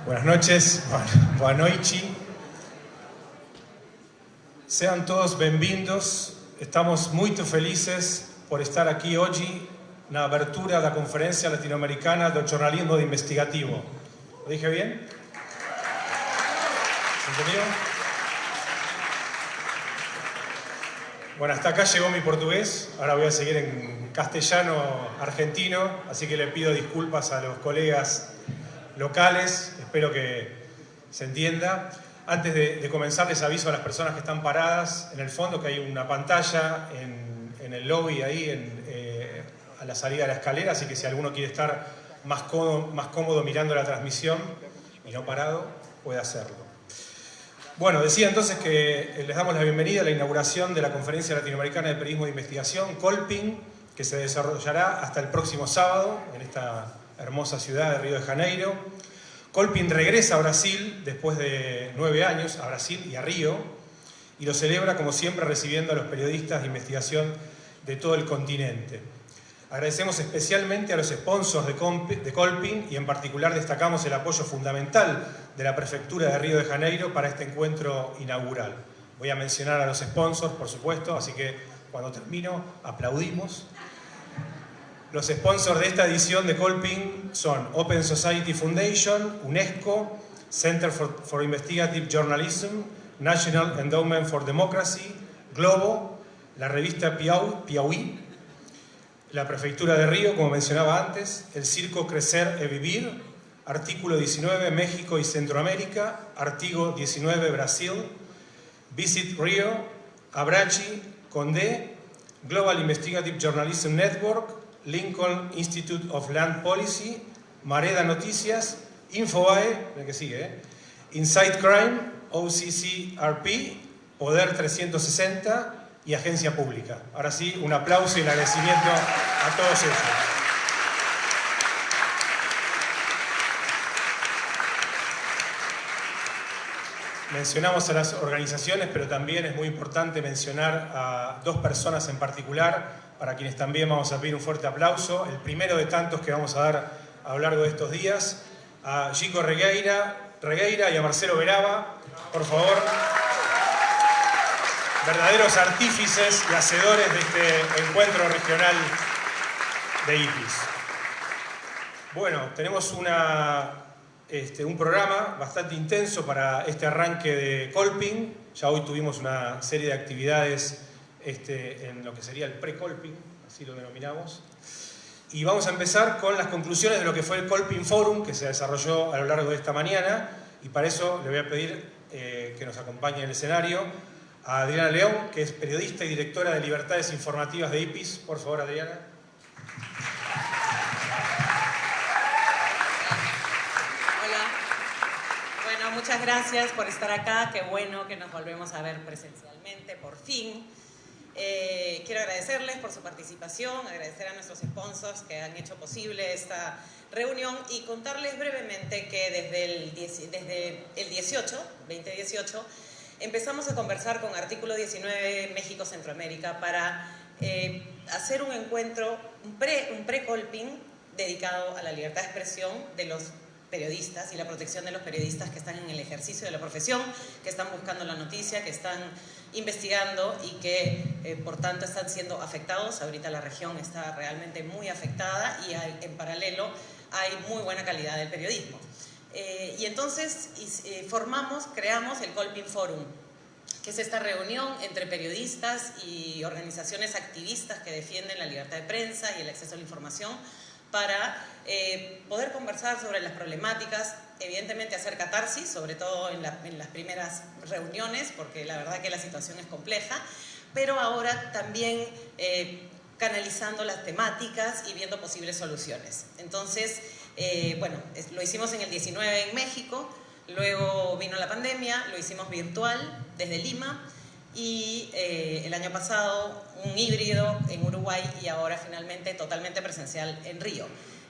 Buenas noches, boa noite. Sean todos bem-vindos. Estamos muito felizes por estar aqui hoje na abertura da Conferência Latino-Americana do Jornalismo Investigativo. ¿Lo dije bien? ¿Se entendió? Bueno, hasta acá llegó mi portugués. Ahora voy a seguir en castellano argentino, así que le pido disculpas a los colegas locales. Espero que se entienda. Antes de comenzar, les aviso a las personas que están paradas en el fondo que hay una pantalla en el lobby ahí a la salida de la escalera, así que si alguno quiere estar más cómodo mirando la transmisión y no parado, puede hacerlo. Bueno, decía entonces que les damos la bienvenida a la inauguración de la Conferencia Latinoamericana de Periodismo de Investigación, Colpin, que se desarrollará hasta el próximo sábado en esta hermosa ciudad de Río de Janeiro. Colpin regresa a Brasil después de 9 años, a Brasil y a Río, y lo celebra como siempre recibiendo a los periodistas de investigación de todo el continente. Agradecemos especialmente a los sponsors de Colpin y en particular destacamos el apoyo fundamental de la Prefectura de Río de Janeiro para este encuentro inaugural. Voy a mencionar a los sponsors, por supuesto, así que cuando termino aplaudimos. Los sponsors de esta edición de Colpin son Open Society Foundation, UNESCO, Center for Investigative Journalism, National Endowment for Democracy, Globo, la revista Piauí, la Prefectura de Río, como mencionaba antes, el Circo Crecer e Vivir, Artículo 19 México y Centroamérica, Artigo 19 Brasil, Visit Rio, Abrachi, Condé, Global Investigative Journalism Network, Lincoln Institute of Land Policy, Mareda Noticias, Infobae, la que sigue, Inside Crime, OCCRP, Poder 360 y Agencia Pública. Ahora sí, un aplauso y el agradecimiento a todos ellos. Mencionamos a las organizaciones, pero también es muy importante mencionar a dos personas en particular, para quienes también vamos a pedir un fuerte aplauso. El primero de tantos que vamos a dar a lo largo de estos días, a Gico Regueira y a Marcelo Veraba, por favor. Verdaderos artífices y hacedores de este encuentro regional de IPIS. Bueno, tenemos un programa bastante intenso para este arranque de Colpin. Ya hoy tuvimos una serie de actividades en lo que sería el pre-Colpin, así lo denominamos. Y vamos a empezar con las conclusiones de lo que fue el Colpin Forum, que se desarrolló a lo largo de esta mañana. Y para eso le voy a pedir que nos acompañe en el escenario a Adriana León, que es periodista y directora de Libertades Informativas de IPIS. Por favor, Adriana. Muchas gracias por estar acá, qué bueno que nos volvemos a ver presencialmente, por fin. Quiero agradecerles por su participación, agradecer a nuestros sponsors que han hecho posible esta reunión y contarles brevemente que desde el 2018, empezamos a conversar con Artículo 19 México Centroamérica para hacer un encuentro, un pre-Colpin dedicado a la libertad de expresión de los periodistas y la protección de los periodistas que están en el ejercicio de la profesión, que están buscando la noticia, que están investigando y que por tanto están siendo afectados. Ahorita la región está realmente muy afectada y en paralelo hay muy buena calidad del periodismo. Y entonces creamos el Colpin Forum, que es esta reunión entre periodistas y organizaciones activistas que defienden la libertad de prensa y el acceso a la información, para poder conversar sobre las problemáticas, evidentemente hacer catarsis, sobre todo en las primeras reuniones, porque la verdad que la situación es compleja, pero ahora también canalizando las temáticas y viendo posibles soluciones. Entonces, bueno, lo hicimos en el 19 en México, luego vino la pandemia, lo hicimos virtual desde Lima, y el año pasado un híbrido en Uruguay y ahora finalmente totalmente presencial en Río.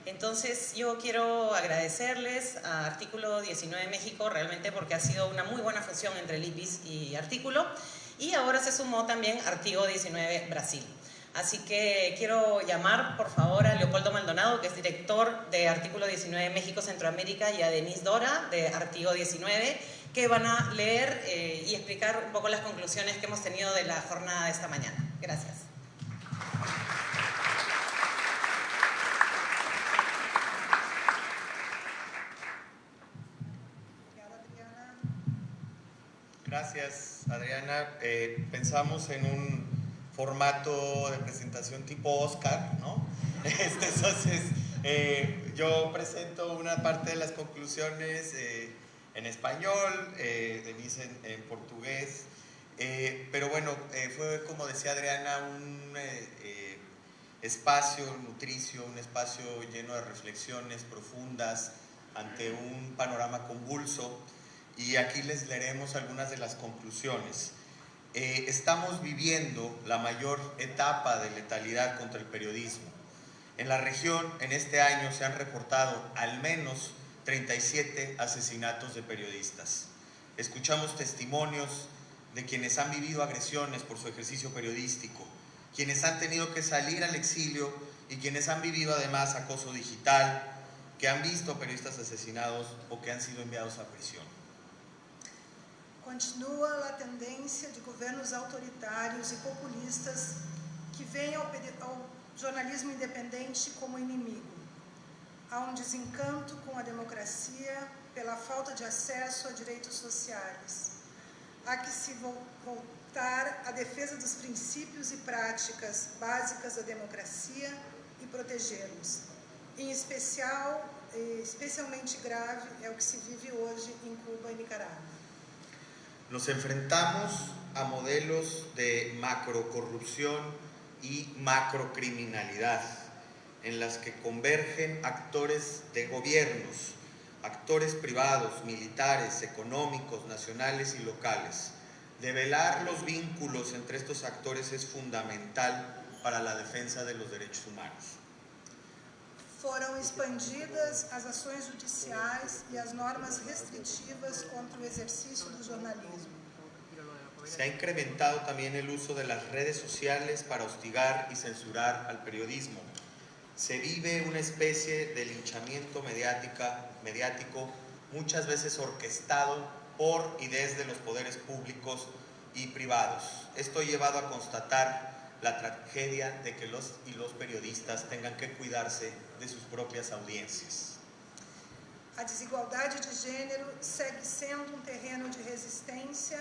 Entonces yo quiero agradecerles a Artículo 19 México realmente porque ha sido una muy buena fusión entre el IPIS y Artículo, y ahora se sumó también Artigo 19 Brasil. Así que quiero llamar, por favor, a Leopoldo Maldonado, que es director de Artículo 19 México Centroamérica, y a Denise Dora, de Artículo 19, que van a leer y explicar un poco las conclusiones que hemos tenido de la jornada de esta mañana. Gracias. Gracias, Adriana. Pensamos en un formato de presentación tipo Oscar, ¿no? Entonces, yo presento una parte de las conclusiones en español, Denise en portugués, pero bueno, fue, como decía Adriana, un espacio nutricio, un espacio lleno de reflexiones profundas ante un panorama convulso. Y aquí les leeremos algunas de las conclusiones. Estamos viviendo la mayor etapa de letalidad contra el periodismo. En la región, en este año, se han reportado al menos 37 asesinatos de periodistas. Escuchamos testimonios de quienes han vivido agresiones por su ejercicio periodístico, quienes han tenido que salir al exilio y quienes han vivido además acoso digital, que han visto periodistas asesinados o que han sido enviados a prisión. Continua a tendência de governos autoritários e populistas que veem ao jornalismo independente como inimigo. Há desencanto com a democracia pela falta de acesso a direitos sociais. Há que se voltar à defesa dos princípios e práticas básicas da democracia e protegê-los. Em especial, especialmente grave é o que se vive hoje em Cuba e Nicarágua. Nos enfrentamos a modelos de macrocorrupción y macrocriminalidad, en las que convergen actores de gobiernos, actores privados, militares, económicos, nacionales y locales. Develar los vínculos entre estos actores es fundamental para la defensa de los derechos humanos. Foram expandidas as ações judiciais e as normas restritivas contra o exercício do jornalismo. Se ha incrementado también el uso de las redes sociales para hostigar y censurar al periodismo. Se vive una especie de linchamiento mediático, muchas veces orquestado por y desde los poderes públicos y privados. Esto ha llevado a constatar la tragedia de que los periodistas tengan que cuidarse de sus propias audiencias. A desigualdade de gênero segue sendo terreno de resistência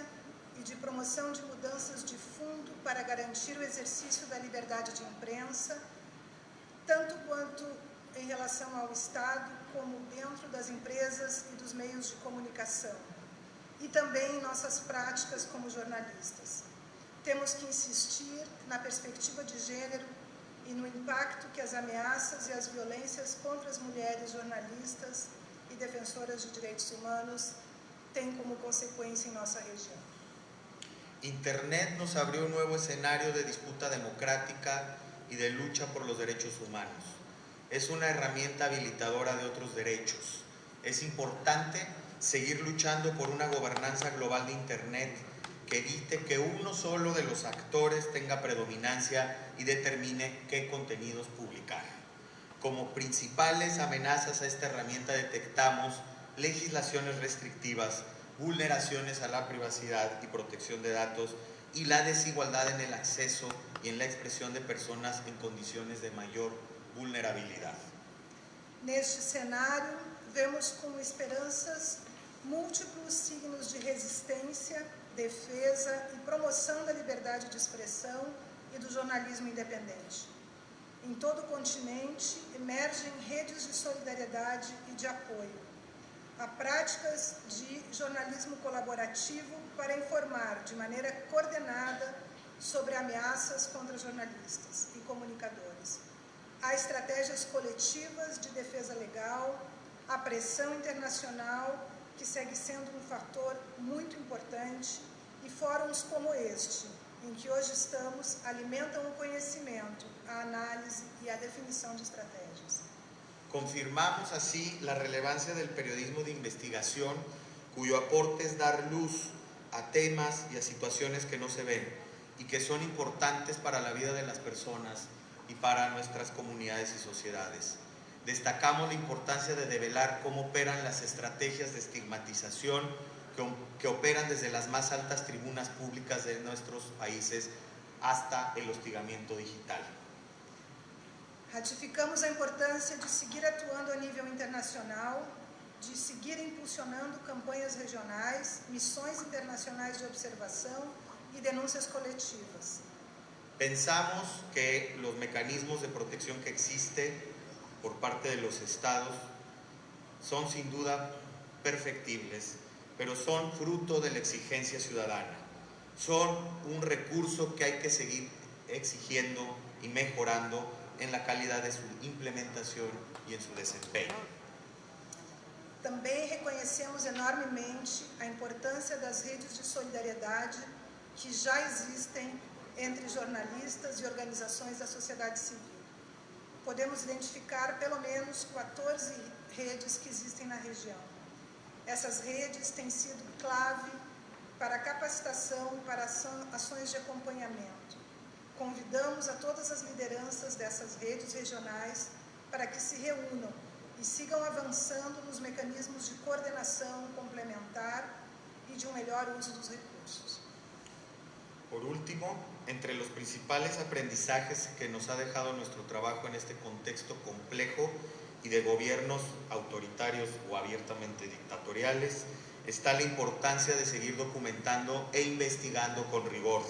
e de promoção de mudanças de fundo para garantir o exercício da liberdade de imprensa, tanto quanto em relação ao Estado, como dentro das empresas e dos meios de comunicação, e também em nossas práticas como jornalistas. Temos que insistir na perspectiva de gênero e no impacto que as ameaças e as violências contra as mulheres jornalistas e defensoras de direitos humanos têm como consequência em nossa região. Internet nos abrió un nuevo escenario de disputa democrática y de lucha por los derechos humanos. Es una herramienta habilitadora de otros derechos. Es importante seguir luchando por una gobernanza global de Internet que evite que uno solo de los actores tenga predominancia y determine qué contenidos publicar. Como principales amenazas a esta herramienta detectamos legislaciones restrictivas, vulneraciones a la privacidad y protección de datos y la desigualdad en el acceso y en la expresión de personas en condiciones de mayor vulnerabilidad. Neste cenário, vemos com esperanças múltiplos signos de resistência, defesa e promoção da liberdade de expressão e do jornalismo independente. Em todo o continente, emergem redes de solidariedade e de apoio. Há práticas de jornalismo colaborativo para informar de maneira coordenada sobre ameaças contra jornalistas e comunicadores. Há estratégias coletivas de defesa legal, a pressão internacional, que segue sendo um fator muito importante, e fóruns como este, em que hoje estamos, alimentam o conhecimento, a análise e a definição de estratégias. Confirmamos así la relevancia del periodismo de investigación, cuyo aporte es dar luz a temas y a situaciones que no se ven, y que son importantes para la vida de las personas y para nuestras comunidades y sociedades. Destacamos la importancia de develar cómo operan las estrategias de estigmatización que operan desde las más altas tribunas públicas de nuestros países hasta el hostigamiento digital. Ratificamos a importância de seguir atuando a nível internacional, de seguir impulsionando campanhas regionais, missões internacionais de observação e denúncias coletivas. Pensamos que los mecanismos de protección que existen por parte de los estados son sin duda perfectibles, pero son fruto de la exigencia ciudadana. Son un recurso que hay que seguir exigiendo y mejorando en la calidad de su implementación y en su desempeño. Também reconhecemos enormemente a importância das redes de solidariedade que já existem entre jornalistas e organizações da sociedade civil. Podemos identificar pelo menos 14 redes que existem na região. Essas redes têm sido clave para a capacitação e para ações de acompanhamento. Convidamos a todas as lideranças dessas redes regionais para que se reúnam e sigam avançando nos mecanismos de coordenação complementar e de melhor uso dos recursos. Por último, entre los principales aprendizajes que nos ha dejado nuestro trabajo en este contexto complejo y de gobiernos autoritarios o abiertamente dictatoriales, está la importancia de seguir documentando e investigando con rigor,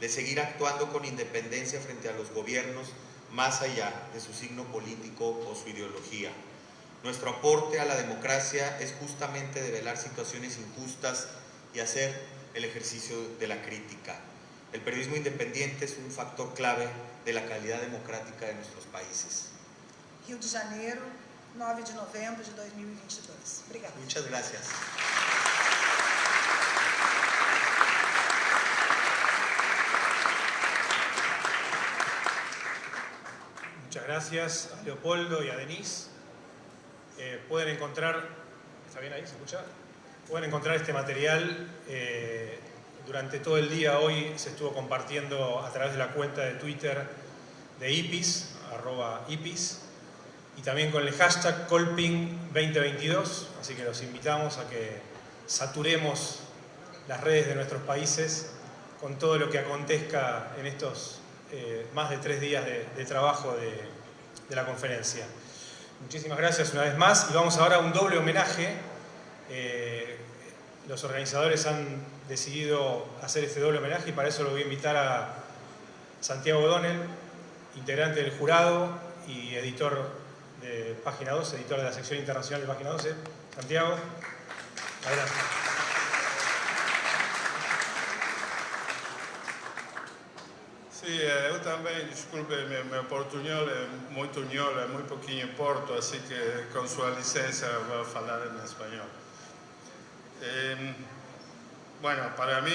de seguir actuando con independencia frente a los gobiernos más allá de su signo político o su ideología. Nuestro aporte a la democracia es justamente develar situaciones injustas y hacer el ejercicio de la crítica. El periodismo independiente es un factor clave de la calidad democrática de nuestros países. Rio de Janeiro, 9 de novembro de 2022. Obrigada. Muchas gracias. Muchas gracias a Leopoldo y a Denise. Pueden encontrar, ¿está bien ahí? ¿Se escucha? Pueden encontrar este material durante todo el día. Hoy se estuvo compartiendo a través de la cuenta de Twitter de IPIS, @IPIS, y también con el hashtag Colping2022, así que los invitamos a que saturemos las redes de nuestros países con todo lo que acontezca en estos más de 3 días de trabajo de la conferencia. Muchísimas gracias una vez más y vamos ahora a un doble homenaje. Los organizadores han decidido hacer este doble homenaje y para eso lo voy a invitar a Santiago O'Donnell, integrante del jurado y editor de Página 12, editor de la sección internacional de Página 12. Santiago, adelante. Sim, eu também, desculpe, meu portunhol é muito nholo, é muito pouquinho porto, assim que com sua licença vou falar em espanhol. Bueno, para mí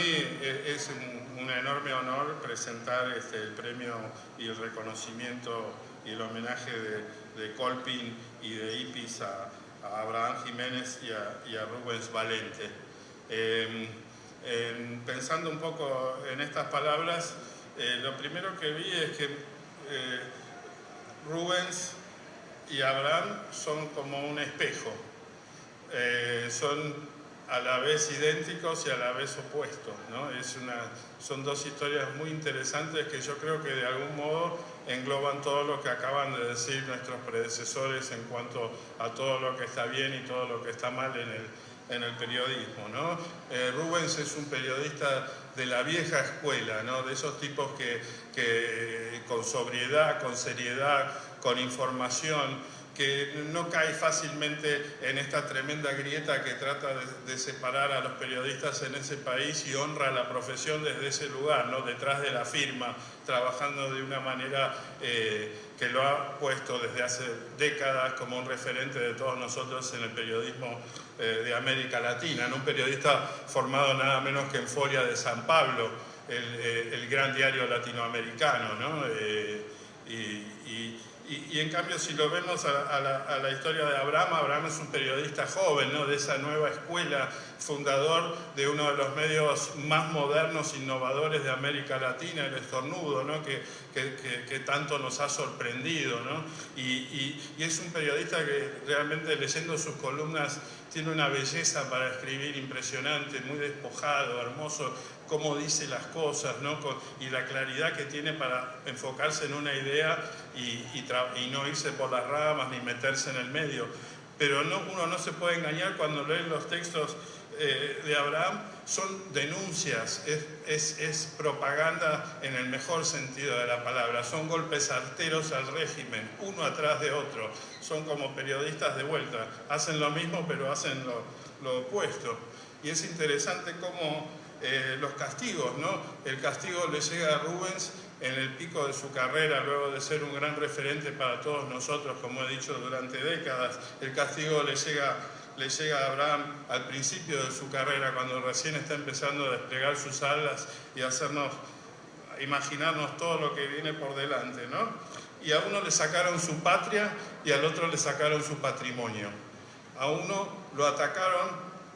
es un enorme honor presentar el premio y el reconocimiento y el homenaje de Colping y de IPIS a Abraham Jiménez y a Rubens Valente. Pensando un poco en estas palabras, lo primero que vi es que Rubens y Abraham son como un espejo. Son a la vez idénticos y a la vez opuestos, ¿no? Son dos historias muy interesantes que yo creo que de algún modo engloban todo lo que acaban de decir nuestros predecesores en cuanto a todo lo que está bien y todo lo que está mal en el periodismo, ¿no? Rubens es un periodista de la vieja escuela, ¿no? De esos tipos que con sobriedad, con seriedad, con información, que no cae fácilmente en esta tremenda grieta que trata de separar a los periodistas en ese país y honra la profesión desde ese lugar, ¿no? Detrás de la firma, trabajando de una manera que lo ha puesto desde hace décadas como un referente de todos nosotros en el periodismo de América Latina, ¿no? Un periodista formado nada menos que en Folia de San Pablo, el gran diario latinoamericano, ¿no? Y en cambio, si lo vemos a la historia de Abraham, Abraham es un periodista joven, ¿no? De esa nueva escuela, fundador de uno de los medios más modernos, innovadores de América Latina, El Estornudo, ¿no? que tanto nos ha sorprendido, ¿no? Y es un periodista que realmente, leyendo sus columnas, tiene una belleza para escribir impresionante, muy despojado, hermoso, cómo dice las cosas, ¿no? Y la claridad que tiene para enfocarse en una idea y no irse por las ramas ni meterse en el medio. Pero uno no se puede engañar cuando lee los textos de Abraham, son denuncias, es propaganda en el mejor sentido de la palabra, son golpes arteros al régimen, uno atrás de otro, son como periodistas de vuelta, hacen lo mismo pero hacen lo opuesto. Y es interesante cómo los castigos, ¿no? El castigo le llega a Rubens en el pico de su carrera, luego de ser un gran referente para todos nosotros, como he dicho, durante décadas. El castigo le llega a Abraham al principio de su carrera, cuando recién está empezando a desplegar sus alas y hacernos imaginarnos todo lo que viene por delante, ¿no? Y a uno le sacaron su patria y al otro le sacaron su patrimonio. A uno lo atacaron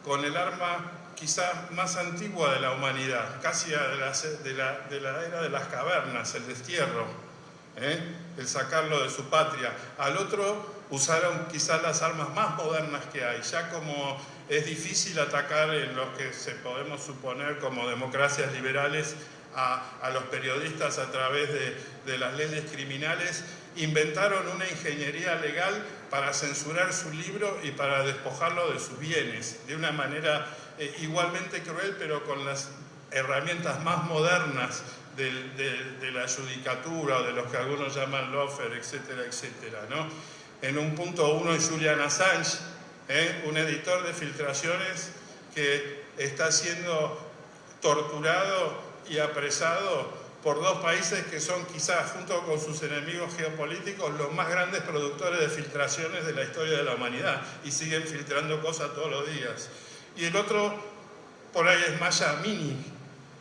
con el arma quizás más antigua de la humanidad, casi de la era de las cavernas, el destierro, el sacarlo de su patria. Al otro usaron quizás las armas más modernas que hay, ya como es difícil atacar en lo que podemos suponer como democracias liberales a los periodistas a través de las leyes criminales, inventaron una ingeniería legal para censurar su libro y para despojarlo de sus bienes, de una manera igualmente cruel, pero con las herramientas más modernas de la judicatura, o de los que algunos llaman lawfare, etcétera, etcétera, ¿no? En un punto uno es Julian Assange, un editor de filtraciones que está siendo torturado y apresado por dos países que son quizás, junto con sus enemigos geopolíticos, los más grandes productores de filtraciones de la historia de la humanidad, y siguen filtrando cosas todos los días. Y el otro, por ahí, es Maya Amini,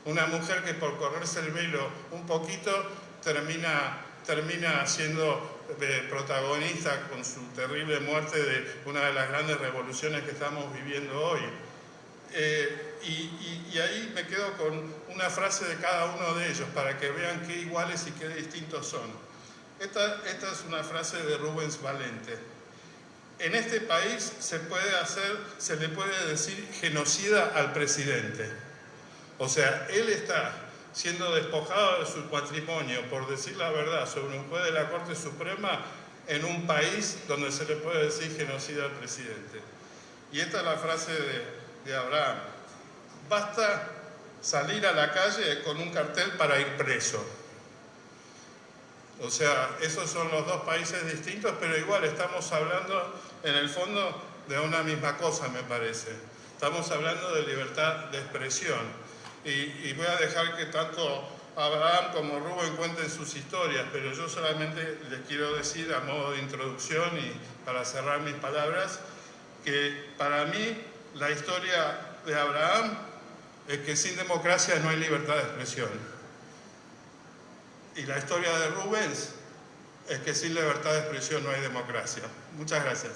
una mujer que por correrse el velo un poquito termina siendo protagonista con su terrible muerte de una de las grandes revoluciones que estamos viviendo hoy. Y ahí me quedo con una frase de cada uno de ellos para que vean qué iguales y qué distintos son. Esta es una frase de Rubens Valente. En este país se le puede decir genocida al presidente. O sea, él está siendo despojado de su patrimonio, por decir la verdad, sobre un juez de la Corte Suprema en un país donde se le puede decir genocida al presidente. Y esta es la frase de Abraham. Basta salir a la calle con un cartel para ir preso. O sea, esos son los dos países distintos, pero igual estamos hablando en el fondo de una misma cosa, me parece. Estamos hablando de libertad de expresión. Y voy a dejar que tanto Abraham como Rubén cuenten sus historias, pero yo solamente les quiero decir a modo de introducción y para cerrar mis palabras, que para mí la historia de Abraham es que sin democracia no hay libertad de expresión. Y la historia de Rubens es que sin libertad de expresión no hay democracia. Muchas gracias.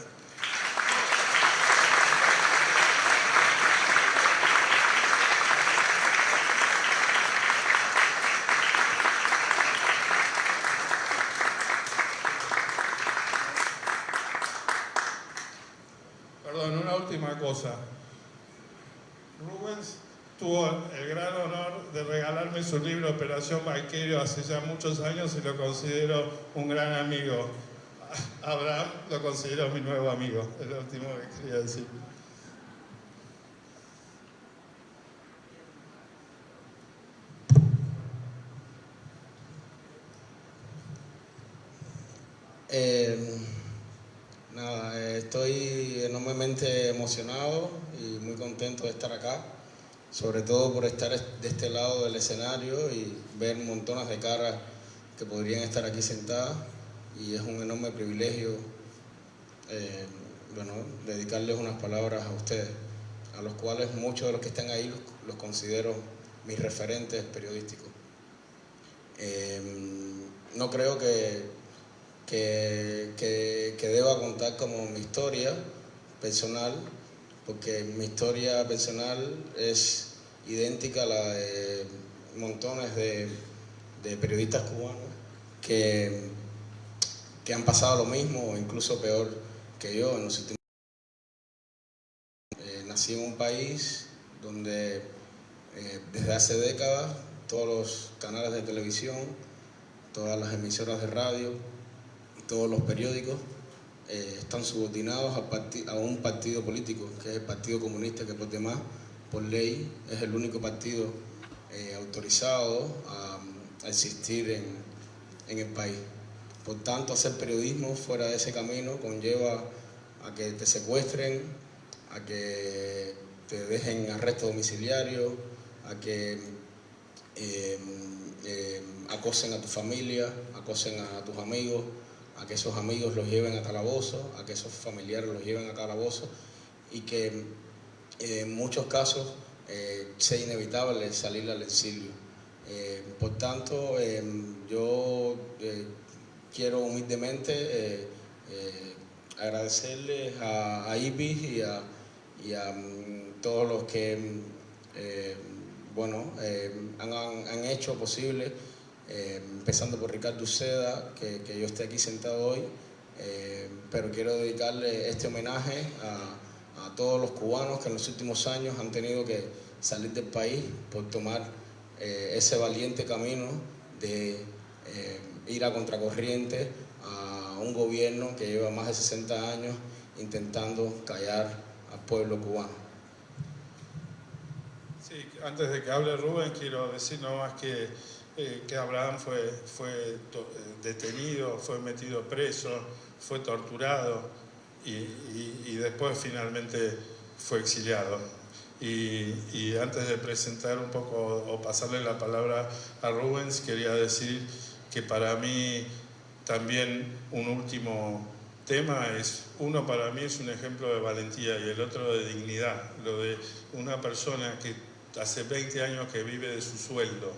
Perdón, una última cosa. Rubens tuvo el gran honor de regalarme su libro Operación Valquerio hace ya muchos años y lo considero un gran amigo. Abraham lo considero mi nuevo amigo, es lo último que quería decir. Estoy enormemente emocionado y muy contento de estar acá, sobre todo por estar de este lado del escenario y ver montones de caras que podrían estar aquí sentadas, y es un enorme privilegio dedicarles unas palabras a ustedes, a los cuales muchos de los que están ahí los considero mis referentes periodísticos. No creo que que deba contar como mi historia personal, porque mi historia personal es idéntica a la de montones de periodistas cubanos que han pasado lo mismo o incluso peor que yo en los últimos años. Nací en un país donde desde hace décadas todos los canales de televisión, todas las emisoras de radio, todos los periódicos están subordinados a un partido político, que es el Partido Comunista, que por demás, por ley, es el único partido autorizado a existir en el país. Por tanto, hacer periodismo fuera de ese camino conlleva a que te secuestren, a que te dejen arresto domiciliario, a que acosen a tu familia, acosen a tus amigos, a que esos amigos los lleven a calabozo, a que esos familiares los lleven a calabozo, y que en muchos casos sea inevitable salir al exilio. Por tanto, yo quiero humildemente agradecerles a IBIS y a todos los que han hecho posible, empezando por Ricardo Uceda, que yo esté aquí sentado hoy, pero quiero dedicarle este homenaje a todos los cubanos que en los últimos años han tenido que salir del país por tomar ese valiente camino de ir a contracorriente a un gobierno que lleva más de 60 años intentando callar al pueblo cubano. Sí, antes de que hable Rubén, quiero decir nomás que Abraham fue detenido, fue metido preso, fue torturado y después finalmente fue exiliado. Y antes de presentar un poco o pasarle la palabra a Rubens, quería decir que para mí también un último tema uno para mí es un ejemplo de valentía y el otro de dignidad, lo de una persona que hace 20 años que vive de su sueldo,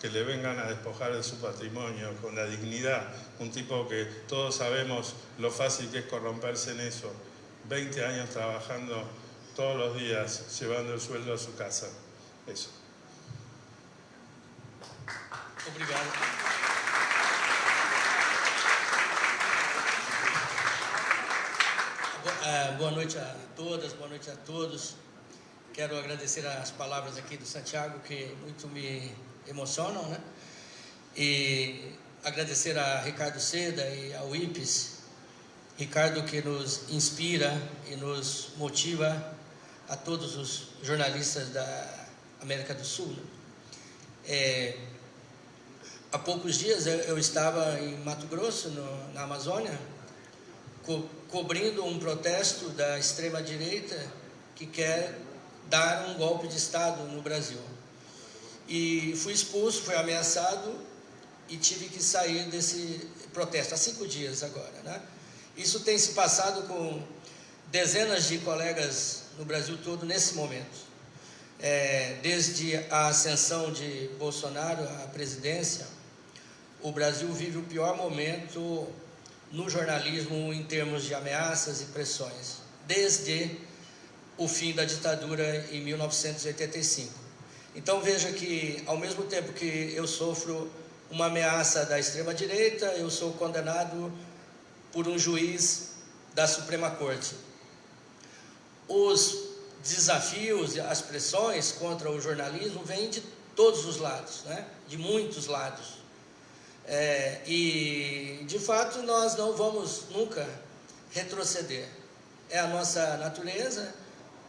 que le vengan a despojar de su patrimonio con la dignidad, un tipo que todos sabemos lo fácil que es corromperse en eso, 20 años trabajando todos los días, llevando el sueldo a su casa, eso. Obrigado. Boa noite a todas, boa noite a todos. Quero agradecer as palavras aqui do Santiago, que muito me emocionam, né? E agradecer a Ricardo Seda e ao IPES, Ricardo que nos inspira e nos motiva a todos os jornalistas da América do Sul. Há poucos dias eu estava em Mato Grosso, na Amazônia, cobrindo um protesto da extrema-direita que quer dar um golpe de Estado no Brasil. E fui expulso, fui ameaçado e tive que sair desse protesto há 5 dias agora, né? Isso tem se passado com dezenas de colegas no Brasil todo nesse momento. Desde a ascensão de Bolsonaro à presidência, o Brasil vive o pior momento no jornalismo em termos de ameaças e pressões, desde o fim da ditadura em 1985. Então veja que, ao mesmo tempo que eu sofro uma ameaça da extrema-direita, eu sou condenado por um juiz da Suprema Corte. Os desafios, as pressões contra o jornalismo vêm de todos os lados, né? De muitos lados. E, de fato, nós não vamos nunca retroceder. É a nossa natureza,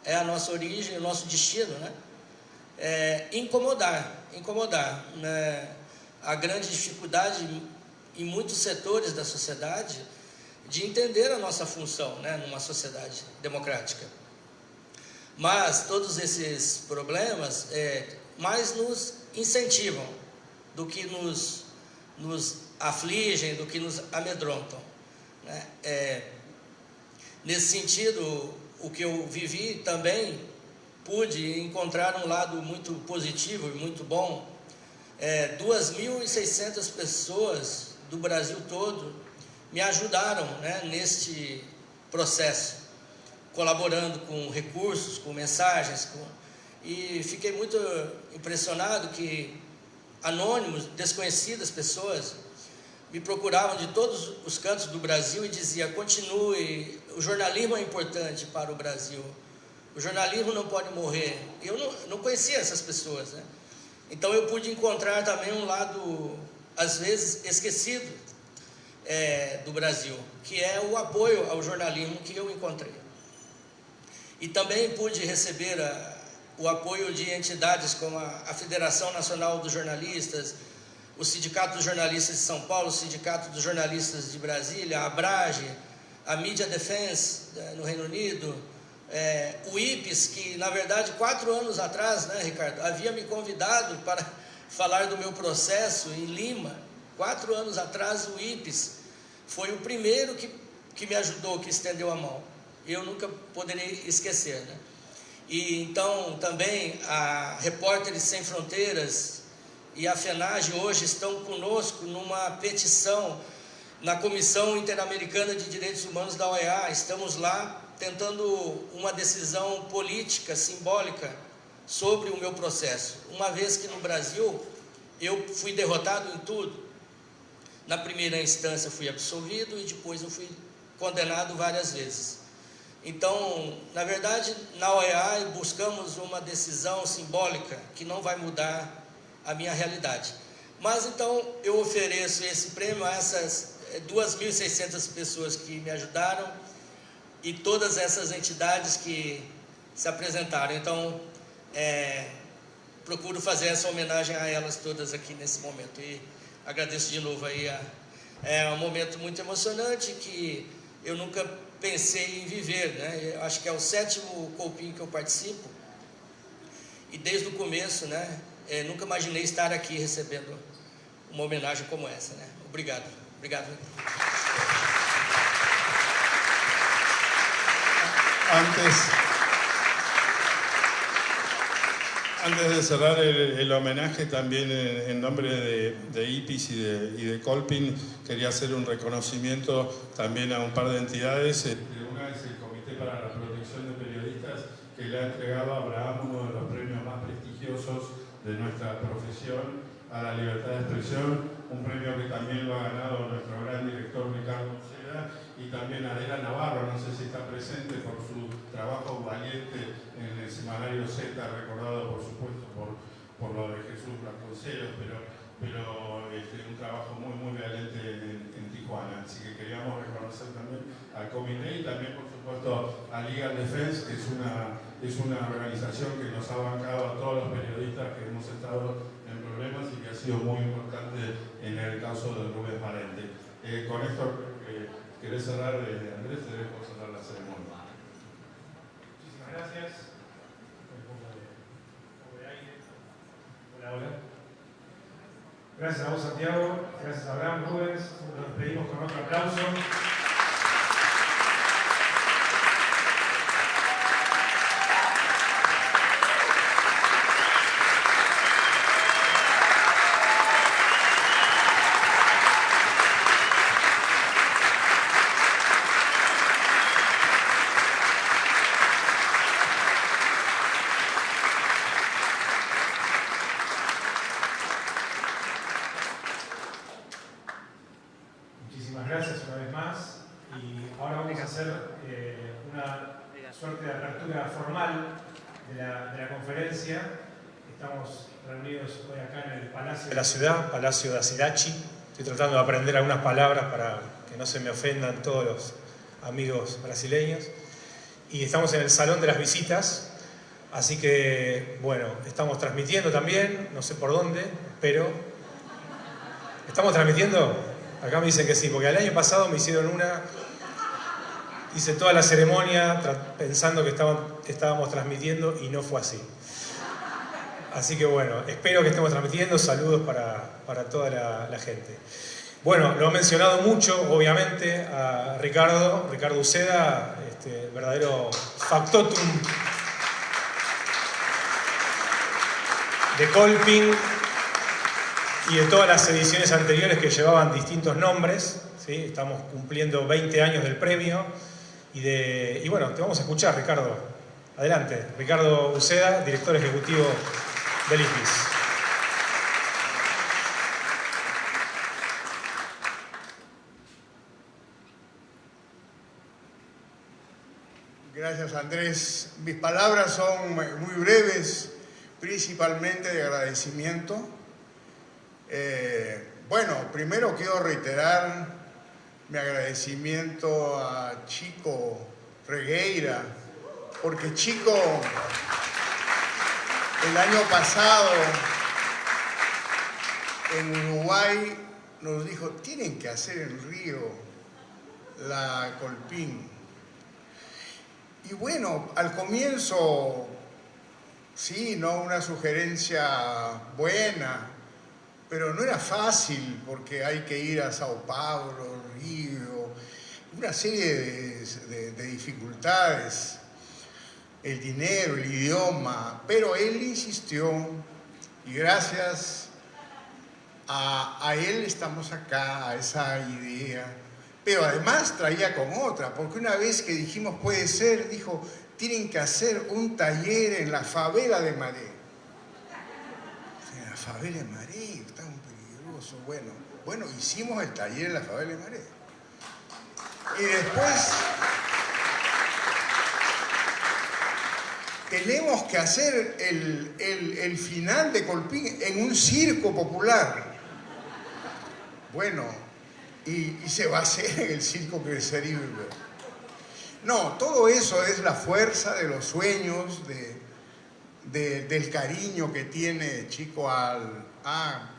é a nossa origem, o nosso destino, né? Incomodar, né? A grande dificuldade em muitos setores da sociedade de entender a nossa função, né, numa sociedade democrática. Mas todos esses problemas mais nos incentivam do que nos afligem, do que nos amedrontam, né? Nesse sentido, o que eu vivi também pude encontrar um lado muito positivo e muito bom. 2.600 pessoas do Brasil todo me ajudaram, né, neste processo, colaborando com recursos, com mensagens, e fiquei muito impressionado que anônimos, desconhecidas pessoas, me procuravam de todos os cantos do Brasil e diziam: continue, o jornalismo é importante para o Brasil, o jornalismo não pode morrer. Eu não conhecia essas pessoas, né? Então eu pude encontrar também um lado, às vezes, esquecido do Brasil, que é o apoio ao jornalismo que eu encontrei. E também pude receber o apoio de entidades como a Federação Nacional dos Jornalistas, o Sindicato dos Jornalistas de São Paulo, o Sindicato dos Jornalistas de Brasília, a Abrage, a Media Defense no Reino Unido, o IPES, que na verdade 4 anos atrás, né, Ricardo, havia me convidado para falar do meu processo em Lima. 4 anos atrás o IPES foi o primeiro que me ajudou, que estendeu a mão. Eu nunca poderei esquecer, né? E então também a Repórteres Sem Fronteiras e a FENAGE hoje estão conosco numa petição na Comissão Interamericana de Direitos Humanos da OEA. Estamos lá tentando uma decisão política, simbólica, sobre o meu processo. Uma vez que no Brasil eu fui derrotado em tudo. Na primeira instância fui absolvido e depois eu fui condenado várias vezes. Então, na verdade, na OEA buscamos uma decisão simbólica que não vai mudar a minha realidade. Mas então eu ofereço esse prêmio a essas 2.600 pessoas que me ajudaram e todas essas entidades que se apresentaram. Então, procuro fazer essa homenagem a elas todas aqui nesse momento. E agradeço de novo aí. É um momento muito emocionante que eu nunca pensei em viver, né? Eu acho que é o 7º Copim que eu participo. E desde o começo, né, nunca imaginei estar aqui recebendo uma homenagem como essa, né? Obrigado. Obrigado. Antes de cerrar el homenaje, también en nombre de IPES y de Colpin, quería hacer un reconocimiento también a un par de entidades. Una es el Comité para la Protección de Periodistas, que le ha entregado a Abraham uno de los premios más prestigiosos de nuestra profesión, a la libertad de expresión, un premio que también lo ha ganado nuestro gran director Ricardo Uceda, y también Adela Navarro, no sé si está presente, por su trabajo valiente en el semanario Z, recordado por supuesto por lo de Jesús Vasconcelos, pero un trabajo muy valiente en Tijuana. Así que queríamos reconocer también al comité y también por supuesto a Legal Defense, que es una organización que nos ha bancado a todos los periodistas que hemos estado en problemas y que ha sido muy importante en el caso de Rubén Parente. Con esto ¿querés cerrar, Andrés? Te dejo cerrar la ceremonia. Muchísimas gracias. Hola. Gracias a vos, Santiago. Gracias a Abraham, Rubens. Nos despedimos con otro aplauso. Gracias una vez más, y ahora vamos a hacer una suerte de apertura formal de la conferencia. Estamos reunidos hoy acá en el Palacio de la Ciudad, Palacio de Acerachi. Estoy tratando de aprender algunas palabras para que no se me ofendan todos los amigos brasileños. Y estamos en el Salón de las Visitas, así que, bueno, estamos transmitiendo también, no sé por dónde, pero... ¿Estamos transmitiendo? Acá me dicen que sí, porque el año pasado me hicieron hice toda la ceremonia pensando que estábamos transmitiendo y no fue así. Así que bueno, espero que estemos transmitiendo. Saludos para toda la gente. Bueno, lo he mencionado mucho, obviamente, a Ricardo Uceda, verdadero factotum de Colpin y de todas las ediciones anteriores que llevaban distintos nombres, ¿sí? Estamos cumpliendo 20 años del premio y bueno, te vamos a escuchar, Ricardo. Adelante, Ricardo Uceda, director ejecutivo del IFIS. Gracias, Andrés. Mis palabras son muy breves, principalmente de agradecimiento. Bueno, primero quiero reiterar mi agradecimiento a Chico Regueira, porque Chico el año pasado en Uruguay nos dijo, tienen que hacer en Río la Colpín. Y bueno, al comienzo, sí, no una sugerencia buena, pero no era fácil porque hay que ir a Sao Paulo, Río, una serie de dificultades, el dinero, el idioma, pero él insistió y gracias a él estamos acá, a esa idea. Pero además traía con otra, porque una vez que dijimos puede ser, dijo, tienen que hacer un taller en la favela de Maré. En la favela de Maré, tan peligroso. Bueno, hicimos el taller en la favela de Maré. Y después tenemos que hacer el final de Colpín en un circo popular. Bueno, y se va a hacer en el Circo Creseribe. No, todo eso es la fuerza de los sueños, del cariño que tiene Chico a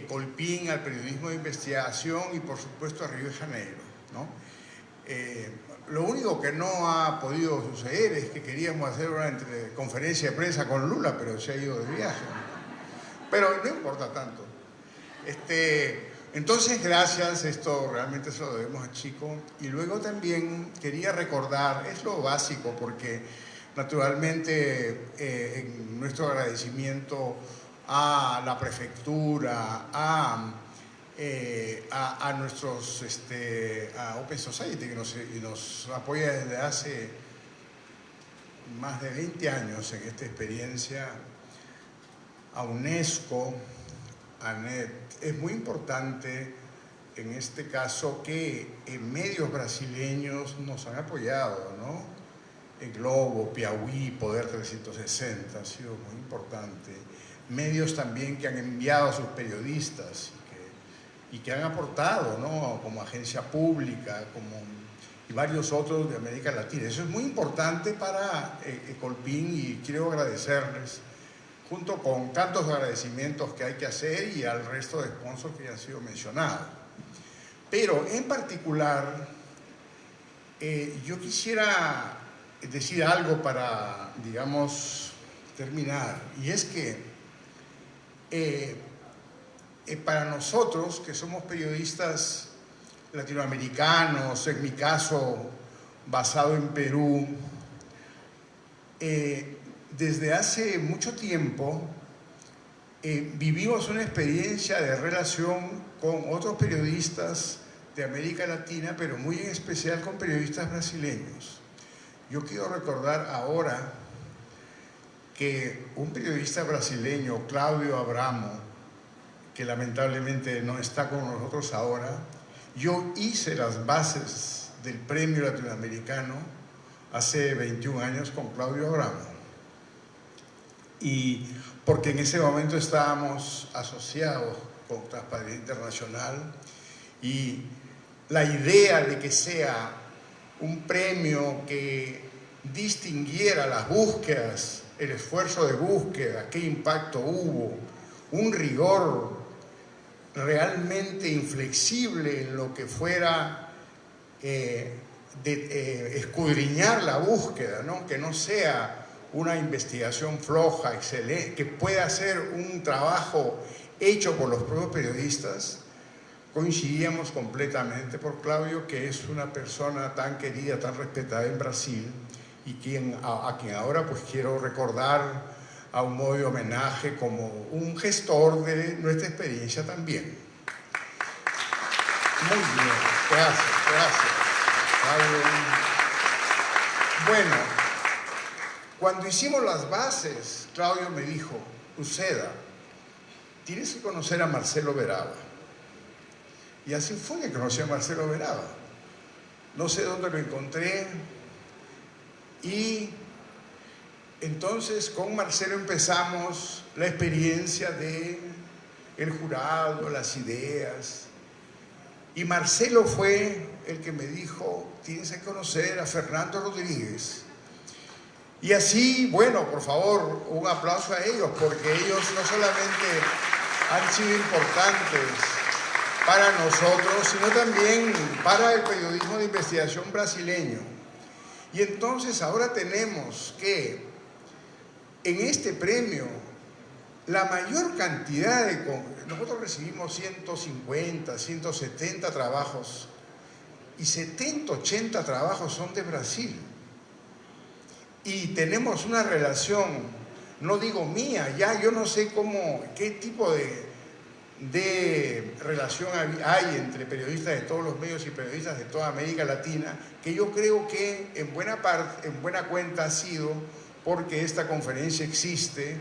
Colpín, al periodismo de investigación y por supuesto a Río de Janeiro, ¿no? Lo único que no ha podido suceder es que queríamos hacer una conferencia de prensa con Lula, pero se ha ido de viaje. Pero no importa tanto. Entonces, gracias, esto realmente se lo debemos a Chico. Y luego también quería recordar, es lo básico, porque naturalmente en nuestro agradecimiento a la prefectura, a nuestros, a Open Society, que nos apoya desde hace más de 20 años en esta experiencia, a UNESCO, a NET. Es muy importante en este caso que medios brasileños nos han apoyado, ¿no? El Globo, Piauí, Poder 360, ha sido muy importante. Medios también que han enviado a sus periodistas y que han aportado, ¿no? Como Agencia Pública, y varios otros de América Latina. Eso es muy importante para Colpín y quiero agradecerles, junto con tantos agradecimientos que hay que hacer y al resto de sponsors que ya han sido mencionados. Pero en particular, yo quisiera decir algo para, digamos, terminar, y es que para nosotros, que somos periodistas latinoamericanos, en mi caso, basado en Perú, desde hace mucho tiempo vivimos una experiencia de relación con otros periodistas de América Latina, pero muy en especial con periodistas brasileños. Yo quiero recordar ahora que un periodista brasileño, Cláudio Abramo, que lamentablemente no está con nosotros ahora, yo hice las bases del premio latinoamericano hace 21 años con Cláudio Abramo. Y porque en ese momento estábamos asociados con Transparencia Internacional y la idea de que sea un premio que distinguiera las búsquedas, el esfuerzo de búsqueda, qué impacto hubo, un rigor realmente inflexible en lo que fuera escudriñar la búsqueda, ¿no? Que no sea una investigación floja, excelente, que pueda ser un trabajo hecho por los propios periodistas. Coincidíamos completamente por Cláudio, que es una persona tan querida, tan respetada en Brasil, y a quien ahora pues quiero recordar a un modo de homenaje como un gestor de nuestra experiencia también. Muy bien, gracias. Bueno, cuando hicimos las bases, Claudio me dijo, Uceda, tienes que conocer a Marcelo Veraba. Y así fue que conocí a Marcelo Veraba. No sé dónde lo encontré. Y entonces con Marcelo empezamos la experiencia de el jurado, las ideas. Y Marcelo fue el que me dijo, tienes que conocer a Fernando Rodríguez. Y así, bueno, por favor, un aplauso a ellos, porque ellos no solamente han sido importantes para nosotros, sino también para el periodismo de investigación brasileño. Y entonces ahora tenemos que en este premio la mayor cantidad de... Nosotros recibimos 150, 170 trabajos y 70, 80 trabajos son de Brasil. Y tenemos una relación, no digo mía, ya yo no sé qué tipo de relación hay entre periodistas de todos los medios y periodistas de toda América Latina, que yo creo que en buena cuenta ha sido porque esta conferencia existe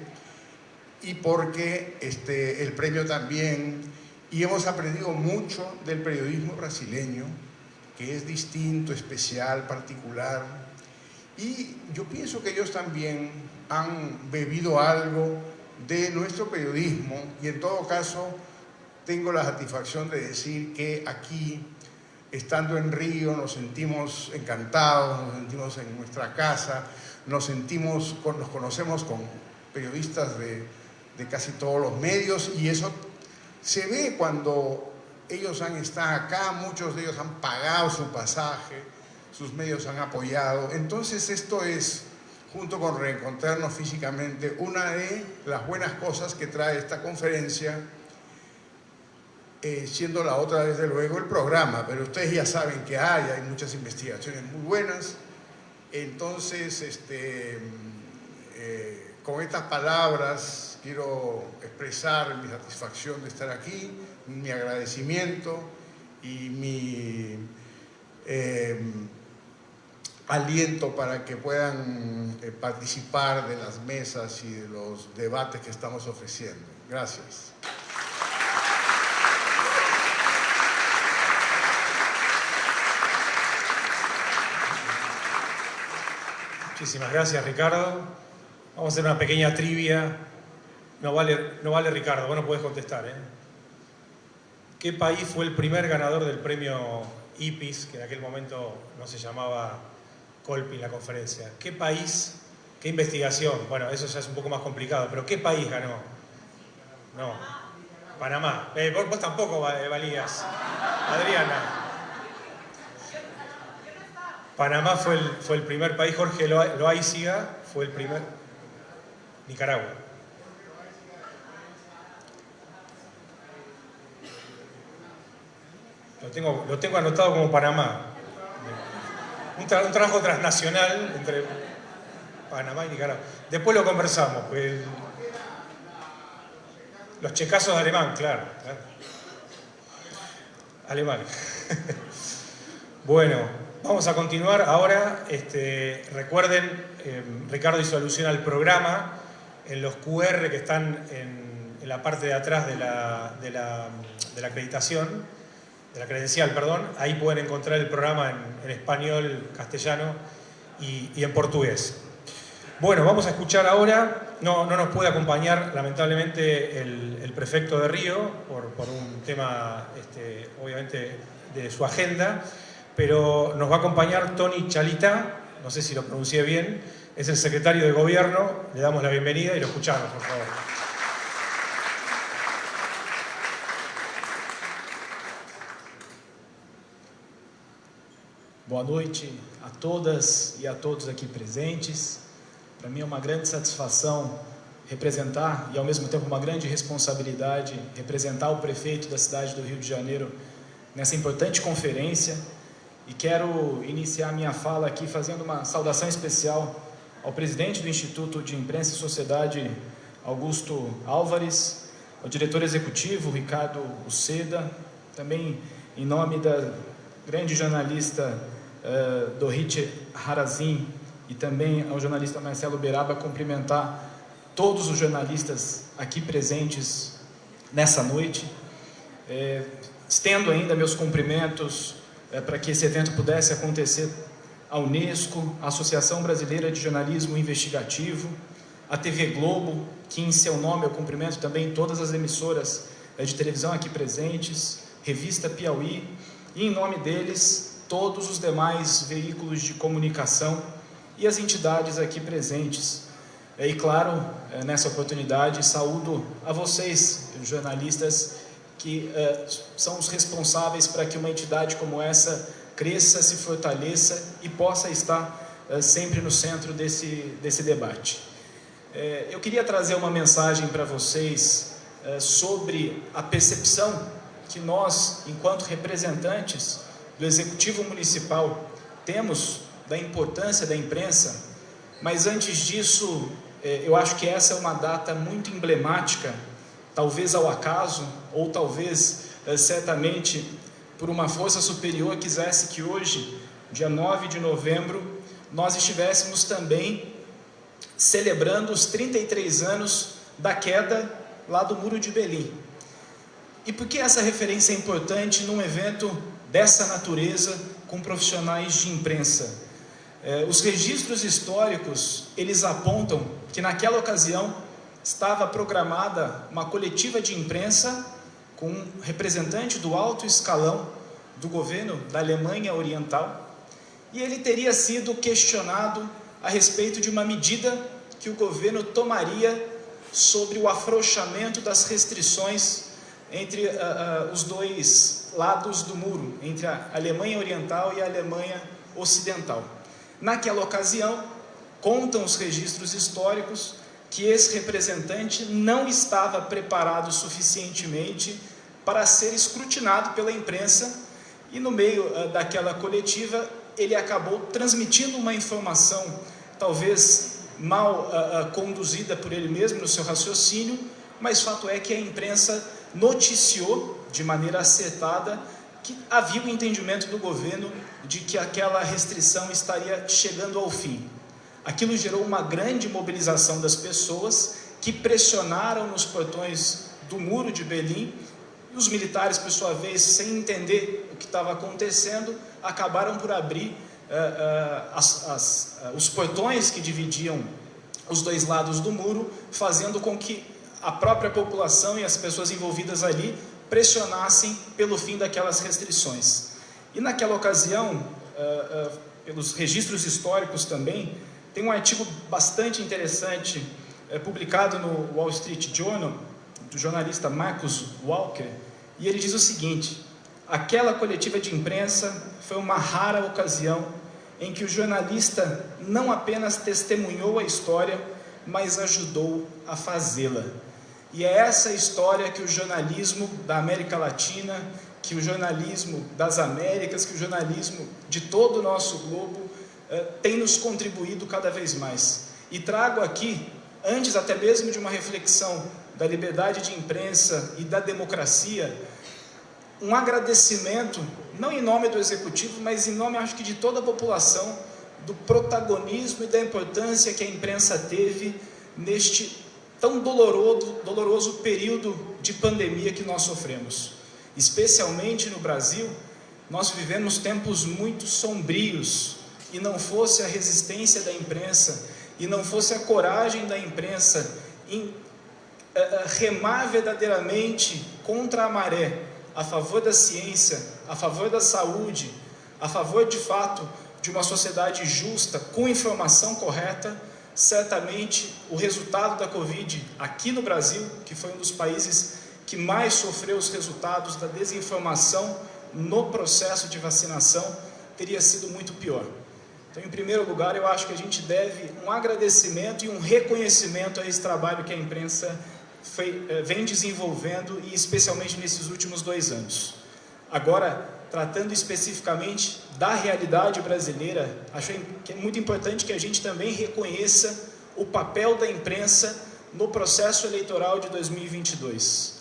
y porque el premio también, y hemos aprendido mucho del periodismo brasileño, que es distinto, especial, particular, y yo pienso que ellos también han bebido algo de nuestro periodismo, y en todo caso tengo la satisfacción de decir que aquí, estando en Río, nos sentimos encantados, nos sentimos en nuestra casa, nos conocemos con periodistas de casi todos los medios, y eso se ve cuando ellos están acá, muchos de ellos han pagado su pasaje, sus medios han apoyado. Entonces esto es, junto con reencontrarnos físicamente, una de las buenas cosas que trae esta conferencia, siendo la otra desde luego el programa, pero ustedes ya saben que hay muchas investigaciones muy buenas. Entonces con estas palabras quiero expresar mi satisfacción de estar aquí, mi agradecimiento y mi aliento para que puedan participar de las mesas y de los debates que estamos ofreciendo. Gracias. Muchísimas gracias, Ricardo. Vamos a hacer una pequeña trivia. No vale Ricardo, vos no podés contestar, ¿eh? ¿Qué país fue el primer ganador del premio IPIS, que en aquel momento no se llamaba Colpi en la conferencia? ¿Qué país, qué investigación? Bueno, eso ya es un poco más complicado, pero ¿qué país ganó? No, Panamá. Vos tampoco valías, Adriana. Panamá fue el primer país. Jorge Loaiziga fue el primer. Nicaragua. Lo tengo anotado como Panamá. Un trabajo transnacional entre Panamá y Nicaragua. Después lo conversamos. Los checazos de alemán, claro. Alemán. Bueno. Vamos a continuar ahora. Recuerden, Ricardo hizo alusión al programa, en los QR que están en la parte de atrás de la acreditación, de la credencial, perdón. Ahí pueden encontrar el programa en español, castellano y en portugués. Bueno, vamos a escuchar ahora. No nos puede acompañar, lamentablemente, el prefecto de Río por un tema, obviamente, de su agenda. Pero nos va a acompañar Tony Chalita, no sé si lo pronuncié bien, es el secretario de Gobierno. Le damos la bienvenida y lo escuchamos, por favor. Boa noite a todas e a todos aqui presentes. Para mim é uma grande satisfação representar e ao mesmo tempo uma grande responsabilidade representar o prefeito da cidade do Rio de Janeiro nessa importante conferência. E quero iniciar minha fala aqui fazendo uma saudação especial ao presidente do Instituto de Imprensa e Sociedade, Augusto Álvares, ao diretor executivo, Ricardo Uceda. Também em nome da grande jornalista Dorit Harazin e também ao jornalista Marcelo Beraba, cumprimentar todos os jornalistas aqui presentes nessa noite. Estendo ainda meus cumprimentos para que esse evento pudesse acontecer à Unesco, à Associação Brasileira de Jornalismo Investigativo, à TV Globo, que em seu nome eu cumprimento também todas as emissoras de televisão aqui presentes, Revista Piauí, e em nome deles todos os demais veículos de comunicação e as entidades aqui presentes. E claro, nessa oportunidade, saúdo a vocês, jornalistas, que são os responsáveis para que uma entidade como essa cresça, se fortaleça e possa estar sempre no centro desse debate. Eu queria trazer uma mensagem para vocês sobre a percepção que nós, enquanto representantes do Executivo Municipal, temos da importância da imprensa, mas antes disso, eu acho que essa é uma data muito emblemática, talvez ao acaso, ou talvez, certamente, por uma força superior quisesse que hoje, dia 9 de novembro, nós estivéssemos também celebrando os 33 anos da queda lá do Muro de Berlim. E por que essa referência é importante num evento dessa natureza com profissionais de imprensa? Os registros históricos, eles apontam que naquela ocasião estava programada uma coletiva de imprensa com um representante do alto escalão do governo da Alemanha Oriental, e ele teria sido questionado a respeito de uma medida que o governo tomaria sobre o afrouxamento das restrições entre os dois lados do muro, entre a Alemanha Oriental e a Alemanha Ocidental. Naquela ocasião, contam os registros históricos que esse representante não estava preparado suficientemente para ser escrutinado pela imprensa, e no meio daquela coletiva ele acabou transmitindo uma informação talvez mal conduzida por ele mesmo no seu raciocínio, mas fato é que a imprensa noticiou de maneira acertada que havia o entendimento do governo de que aquela restrição estaria chegando ao fim. Aquilo gerou uma grande mobilização das pessoas que pressionaram nos portões do Muro de Berlim, e os militares, por sua vez, sem entender o que estava acontecendo, acabaram por abrir os portões que dividiam os dois lados do muro, fazendo com que a própria população e as pessoas envolvidas ali pressionassem pelo fim daquelas restrições. E naquela ocasião, pelos registros históricos também, tem um artigo bastante interessante publicado no Wall Street Journal, do jornalista Marcus Walker, e ele diz o seguinte: aquela coletiva de imprensa foi uma rara ocasião em que o jornalista não apenas testemunhou a história, mas ajudou a fazê-la. E é essa história que o jornalismo da América Latina, que o jornalismo das Américas, que o jornalismo de todo o nosso globo tem nos contribuído cada vez mais. E trago aqui, antes até mesmo de uma reflexão da liberdade de imprensa e da democracia, um agradecimento, não em nome do Executivo, mas em nome, acho que, de toda a população, do protagonismo e da importância que a imprensa teve neste tão doloroso período de pandemia que nós sofremos. Especialmente no Brasil, nós vivemos tempos muito sombrios, e não fosse a resistência da imprensa, e não fosse a coragem da imprensa em remar verdadeiramente contra a maré, a favor da ciência, a favor da saúde, a favor de fato de uma sociedade justa, com informação correta, certamente o resultado da Covid aqui no Brasil, que foi um dos países que mais sofreu os resultados da desinformação no processo de vacinação, teria sido muito pior. Então, em primeiro lugar, eu acho que a gente deve um agradecimento e um reconhecimento a esse trabalho que a imprensa vem desenvolvendo, e especialmente nesses últimos 2 anos. Agora, tratando especificamente da realidade brasileira, acho que é muito importante que a gente também reconheça o papel da imprensa no processo eleitoral de 2022.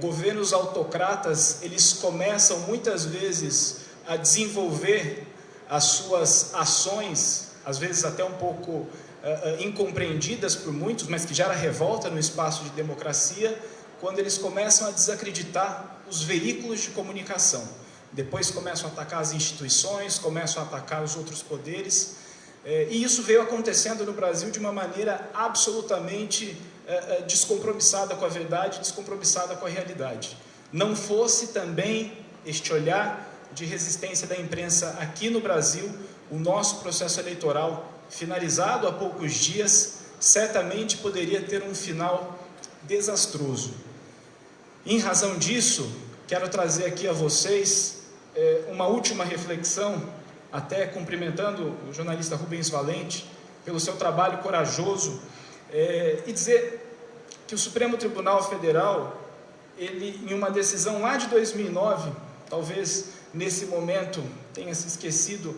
Governos autocratas, eles começam muitas vezes a desenvolver as suas ações, às vezes até um pouco incompreendidas por muitos, mas que gera revolta no espaço de democracia, quando eles começam a desacreditar os veículos de comunicação. Depois começam a atacar as instituições, começam a atacar os outros poderes, e isso veio acontecendo no Brasil de uma maneira absolutamente descompromissada com a verdade, descompromissada com a realidade. Não fosse também este olhar de resistência da imprensa aqui no Brasil, o nosso processo eleitoral, finalizado há poucos dias, certamente poderia ter um final desastroso. Em razão disso, quero trazer aqui a vocês uma última reflexão, até cumprimentando o jornalista Rubens Valente pelo seu trabalho corajoso, e dizer que o Supremo Tribunal Federal, ele, em uma decisão lá de 2009, talvez nesse momento tenha se esquecido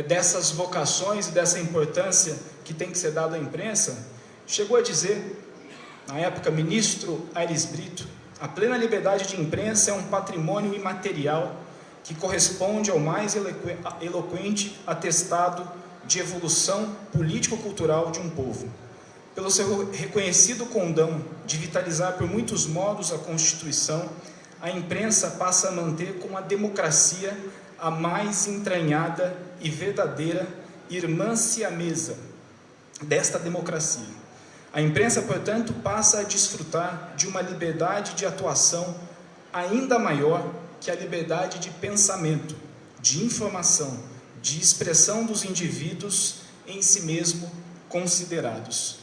dessas vocações e dessa importância que tem que ser dada à imprensa, chegou a dizer, na época, ministro Aires Brito, a plena liberdade de imprensa é um patrimônio imaterial que corresponde ao mais eloquente atestado de evolução político-cultural de um povo. Pelo seu reconhecido condão de vitalizar por muitos modos a Constituição, a imprensa passa a manter como a democracia a mais entranhada e verdadeira irmã siamesa desta democracia. A imprensa, portanto, passa a desfrutar de uma liberdade de atuação ainda maior que a liberdade de pensamento, de informação, de expressão dos indivíduos em si mesmo considerados.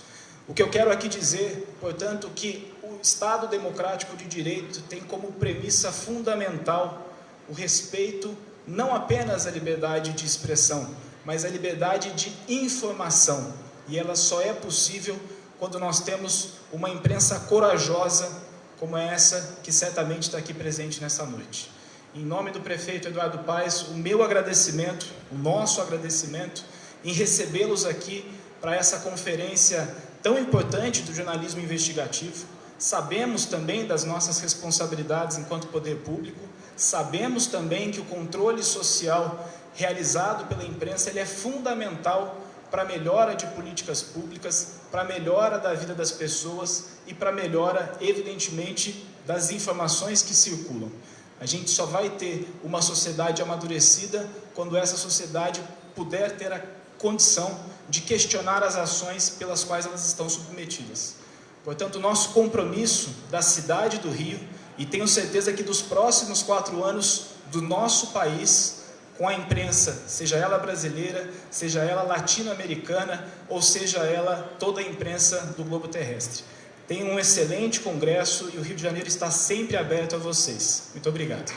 O que eu quero aqui dizer, portanto, que o Estado democrático de direito tem como premissa fundamental o respeito não apenas à liberdade de expressão, mas à liberdade de informação. E ela só é possível quando nós temos uma imprensa corajosa como essa que certamente está aqui presente nessa noite. Em nome do prefeito Eduardo Paes, o meu agradecimento, o nosso agradecimento em recebê-los aqui para essa conferência tão importante do jornalismo investigativo. Sabemos também das nossas responsabilidades enquanto poder público, sabemos também que o controle social realizado pela imprensa ele é fundamental para a melhora de políticas públicas, para a melhora da vida das pessoas e para a melhora, evidentemente, das informações que circulam. A gente só vai ter uma sociedade amadurecida quando essa sociedade puder ter a condição de questionar as ações pelas quais elas estão submetidas. Portanto, o nosso compromisso da cidade do Rio, e tenho certeza que dos próximos 4 anos do nosso país, com a imprensa, seja ela brasileira, seja ela latino-americana, ou seja ela toda a imprensa do globo terrestre. Tenham um excelente congresso e o Rio de Janeiro está sempre aberto a vocês. Muito obrigado.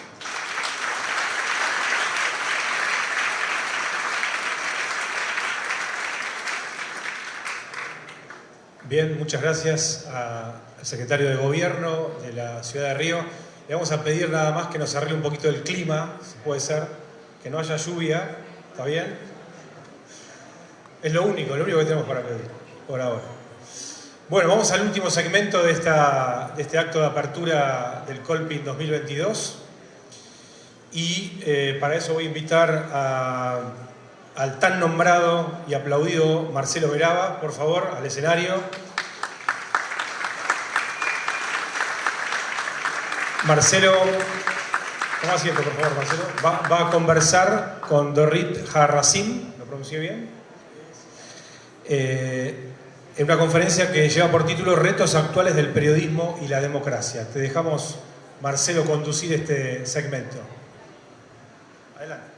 Bien, muchas gracias al secretario de Gobierno de la Ciudad de Río. Le vamos a pedir nada más que nos arregle un poquito el clima, si puede ser, que no haya lluvia, ¿está bien? Es lo único que tenemos para pedir, por ahora. Bueno, vamos al último segmento de este acto de apertura del Colpin 2022 y para eso voy a invitar al tan nombrado y aplaudido Marcelo Beraba, por favor, al escenario. Marcelo, toma asiento, por favor, Marcelo. Va a conversar con Dorit Harracín, ¿lo pronuncié bien? En una conferencia que lleva por título Retos actuales del periodismo y la democracia. Te dejamos, Marcelo, conducir este segmento. Adelante.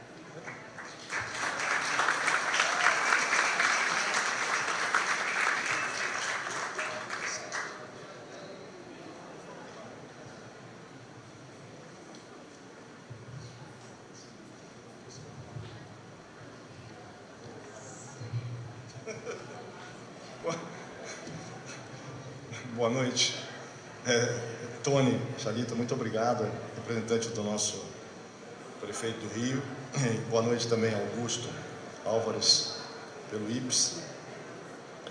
Boa noite. Tony, Chalita, muito obrigado, representante do nosso prefeito do Rio. Boa noite também ao Augusto Álvares, pelo IPS.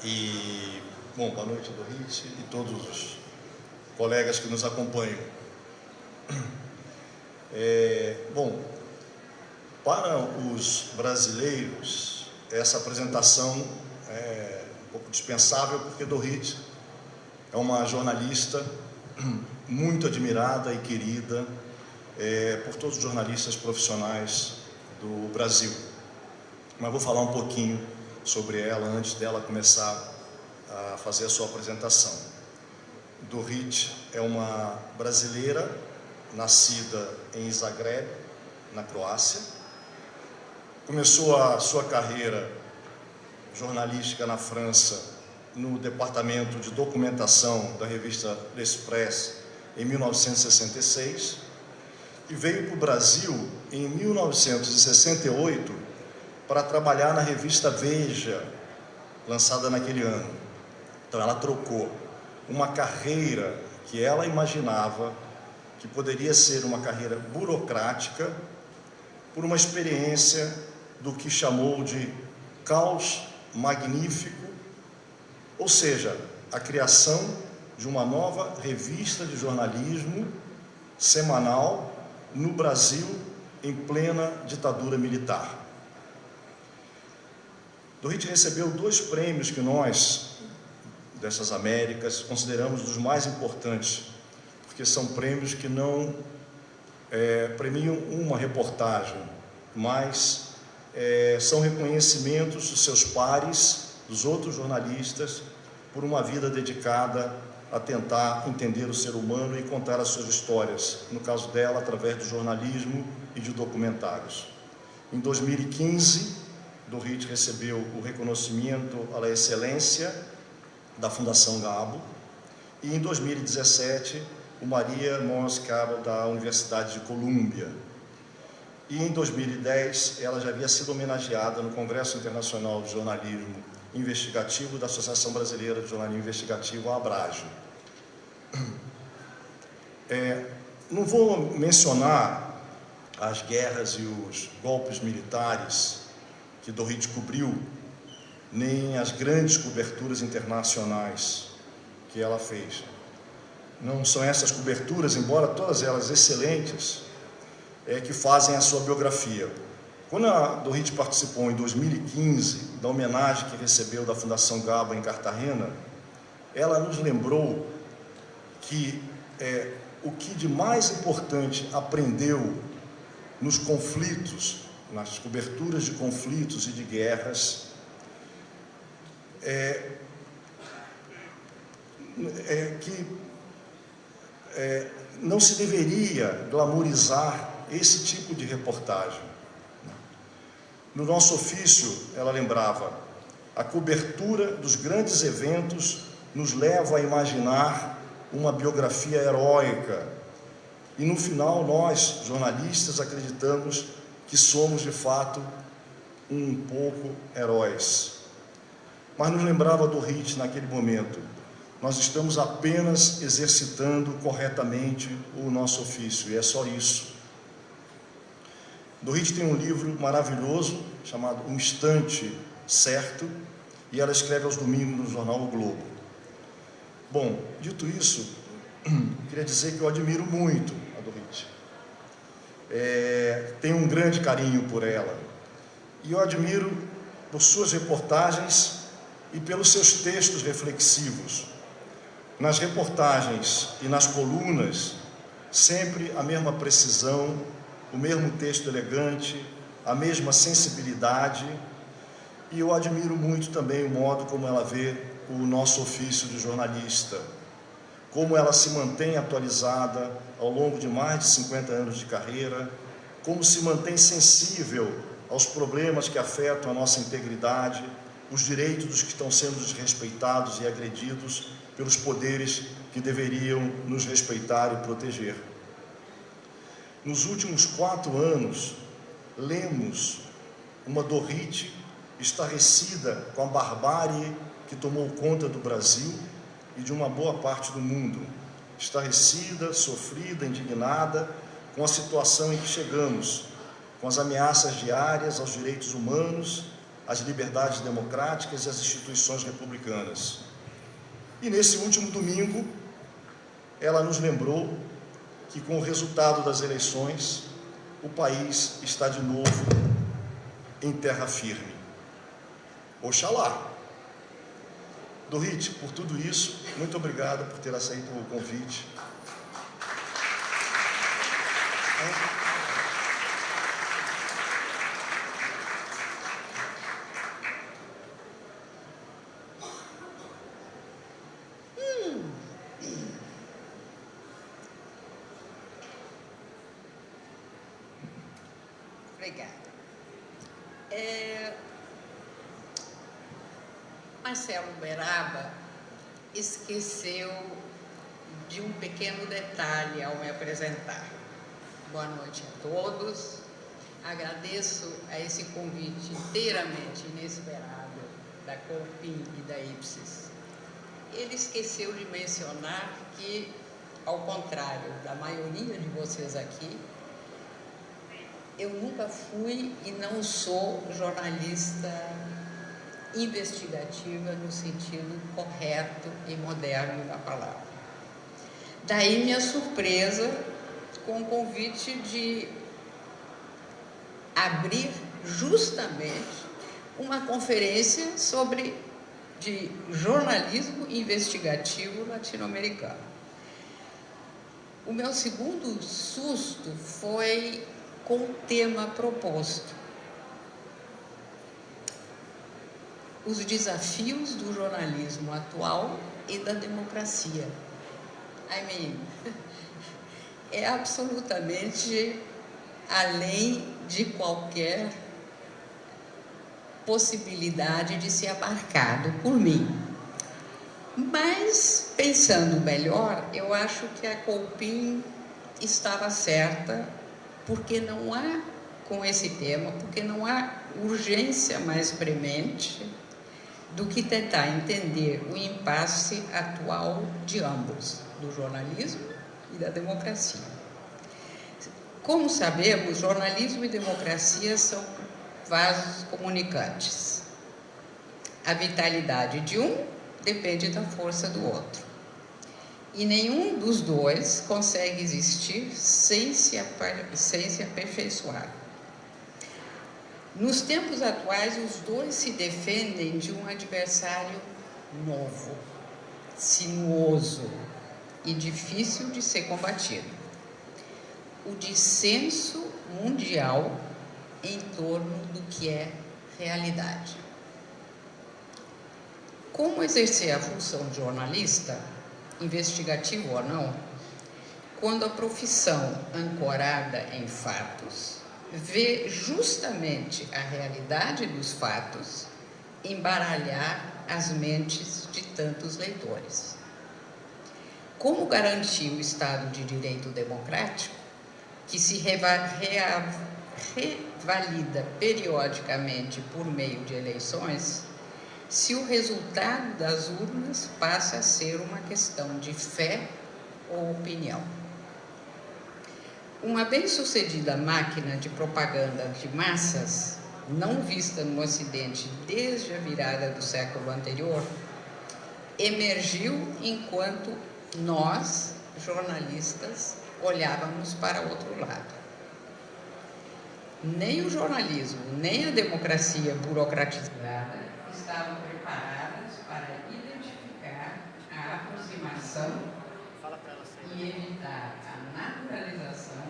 E, bom, boa noite, Dorit, e todos os colegas que nos acompanham. Bom, para os brasileiros, essa apresentação é um pouco dispensável, porque Dorit é uma jornalista muito admirada e querida por todos os jornalistas profissionais do Brasil. Mas vou falar um pouquinho sobre ela antes dela começar a fazer a sua apresentação. Dorit é uma brasileira nascida em Zagreb, na Croácia. Começou a sua carreira jornalística na França, no departamento de documentação da revista L'Express, em 1966, e veio para o Brasil em 1968 para trabalhar na revista Veja, lançada naquele ano. Então ela trocou uma carreira que ela imaginava que poderia ser uma carreira burocrática por uma experiência do que chamou de caos magnífico, ou seja, a criação de uma nova revista de jornalismo semanal no Brasil em plena ditadura militar. Dorit recebeu 2 prêmios que nós, dessas Américas, consideramos dos mais importantes, porque são prêmios que não premiam uma reportagem, mas são reconhecimentos dos seus pares, dos outros jornalistas, por uma vida dedicada a tentar entender o ser humano e contar as suas histórias, no caso dela, através do jornalismo e de documentários. Em 2015, Dorit recebeu o reconhecimento à excelência da Fundação Gabo, e em 2017, o Maria Mons Cabo da Universidade de Colômbia. E em 2010, ela já havia sido homenageada no Congresso Internacional de Jornalismo Investigativo da Associação Brasileira de Jornalismo Investigativo, a Abrage. Não vou mencionar as guerras e os golpes militares que Dorit cobriu, nem as grandes coberturas internacionais que ela fez. Não são essas coberturas, embora todas elas excelentes, que fazem a sua biografia. Quando a Dorit participou em 2015 da homenagem que recebeu da Fundação Gabo em Cartagena, ela nos lembrou que o que de mais importante aprendeu nos conflitos, nas coberturas de conflitos e de guerras, que não se deveria glamorizar esse tipo de reportagem. No nosso ofício, ela lembrava, a cobertura dos grandes eventos nos leva a imaginar uma biografia heróica, e no final nós, jornalistas, acreditamos que somos de fato um pouco heróis. Mas nos lembrava Dorit naquele momento, nós estamos apenas exercitando corretamente o nosso ofício, e é só isso. Dorit tem um livro maravilhoso, chamado Um Instante Certo, e ela escreve aos domingos no jornal O Globo. Bom, dito isso, queria dizer que eu admiro muito a Dorit. Tenho um grande carinho por ela, e eu admiro por suas reportagens e pelos seus textos reflexivos. Nas reportagens e nas colunas, sempre a mesma precisão, o mesmo texto elegante, a mesma sensibilidade, e eu admiro muito também o modo como ela vê o nosso ofício de jornalista, como ela se mantém atualizada ao longo de mais de 50 anos de carreira, como se mantém sensível aos problemas que afetam a nossa integridade, os direitos dos que estão sendo desrespeitados e agredidos pelos poderes que deveriam nos respeitar e proteger. Nos últimos 4 anos, lemos uma Dorit estarrecida com a barbárie que tomou conta do Brasil e de uma boa parte do mundo. Estarrecida, sofrida, indignada com a situação em que chegamos, com as ameaças diárias aos direitos humanos, às liberdades democráticas e às instituições republicanas. E nesse último domingo, ela nos lembrou que com o resultado das eleições, o país está de novo em terra firme. Oxalá. Dorit, por tudo isso, muito obrigado por ter aceito o convite. Obrigada. Marcelo Uberaba esqueceu de um pequeno detalhe ao me apresentar. Boa noite a todos. Agradeço a esse convite inteiramente inesperado da Copim e da Ipsis. Ele esqueceu de mencionar que, ao contrário da maioria de vocês aqui, eu nunca fui e não sou jornalista investigativa no sentido correto e moderno da palavra. Daí minha surpresa com o convite de abrir justamente uma conferência de jornalismo investigativo latino-americano. O meu segundo susto foi com o tema proposto: os desafios do jornalismo atual e da democracia. É absolutamente além de qualquer possibilidade de ser abarcado por mim. Mas, pensando melhor, eu acho que a Copim estava certa, porque não há, com esse tema, porque não há urgência mais premente do que tentar entender o impasse atual de ambos, do jornalismo e da democracia. Como sabemos, jornalismo e democracia são vasos comunicantes. A vitalidade de um depende da força do outro. E nenhum dos dois consegue existir sem se aperfeiçoar. Nos tempos atuais, os dois se defendem de um adversário novo, sinuoso e difícil de ser combatido: o dissenso mundial em torno do que é realidade. Como exercer a função de jornalista, investigativo ou não, quando a profissão ancorada em fatos vê justamente a realidade dos fatos embaralhar as mentes de tantos leitores? Como garantir o Estado de Direito democrático, que se revalida periodicamente por meio de eleições, se o resultado das urnas passa a ser uma questão de fé ou opinião? Uma bem-sucedida máquina de propaganda de massas, não vista no Ocidente desde a virada do século anterior, emergiu enquanto nós, jornalistas, olhávamos para outro lado. Nem o jornalismo, nem a democracia burocratizada estavam preparadas para identificar a aproximação e evitar a naturalização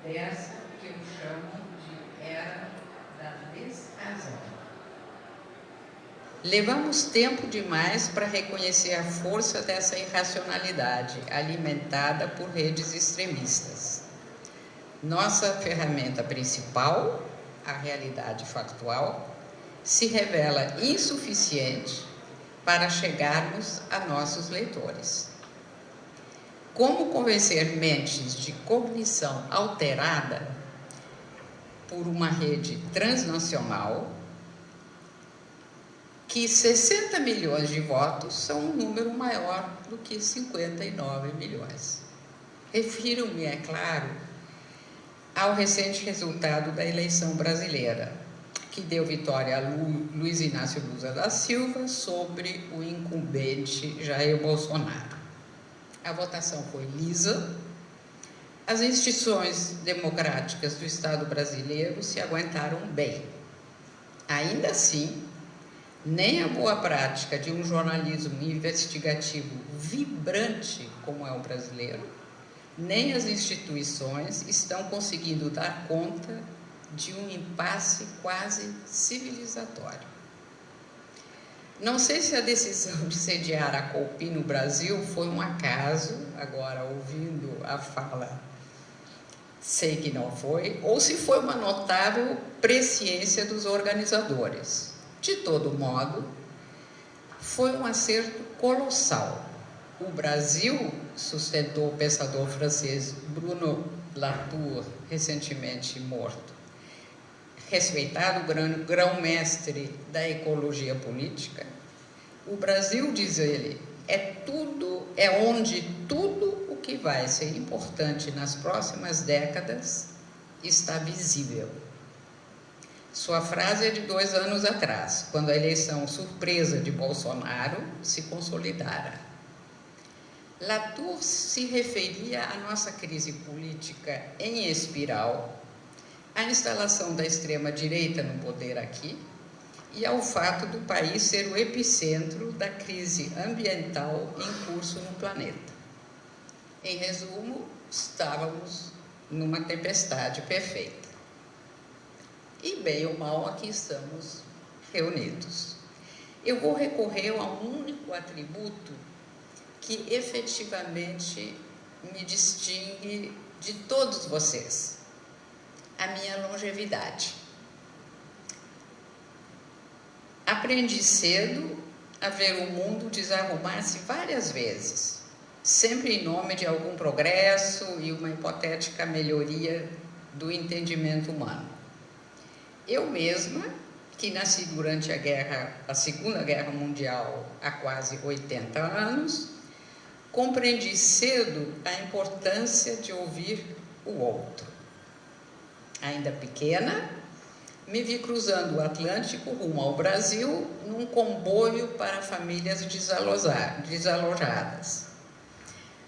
dessa que eu chamo de era da desrazão. Levamos tempo demais para reconhecer a força dessa irracionalidade alimentada por redes extremistas. Nossa ferramenta principal, a realidade factual, se revela insuficiente para chegarmos a nossos leitores. Como convencer mentes de cognição alterada por uma rede transnacional que 60 milhões de votos são um número maior do que 59 milhões? Refiro-me, é claro, ao recente resultado da eleição brasileira, que deu vitória a Luiz Inácio Lula da Silva sobre o incumbente Jair Bolsonaro. A votação foi lisa, As instituições democráticas do Estado brasileiro se aguentaram bem. Ainda assim, nem a boa prática de um jornalismo investigativo vibrante como é o brasileiro, nem as instituições estão conseguindo dar conta de um impasse quase civilizatório. Não sei se a decisão de sediar a COPIN no Brasil foi um acaso, agora ouvindo a fala, sei que não foi, ou se foi uma notável presciência dos organizadores. De todo modo, foi um acerto colossal. O Brasil, sustentou o pensador francês Bruno Latour, recentemente morto, respeitado grão-mestre da ecologia política, o Brasil, diz ele, é onde tudo o que vai ser importante nas próximas décadas está visível. Sua frase é de 2 anos atrás, quando a eleição surpresa de Bolsonaro se consolidara. Latour se referia à nossa crise política em espiral, à instalação da extrema-direita no poder aqui e ao fato do país ser o epicentro da crise ambiental em curso no planeta. Em resumo, estávamos numa tempestade perfeita. E, bem ou mal, aqui estamos reunidos. Eu vou recorrer a um único atributo que efetivamente me distingue de todos vocês: a minha longevidade. Aprendi cedo a ver o mundo desarrumar-se várias vezes, sempre em nome de algum progresso e uma hipotética melhoria do entendimento humano. Eu mesma, que nasci durante a Segunda Guerra Mundial há quase 80 anos, compreendi cedo a importância de ouvir o outro. Ainda pequena, me vi cruzando o Atlântico rumo ao Brasil num comboio para famílias desalojadas.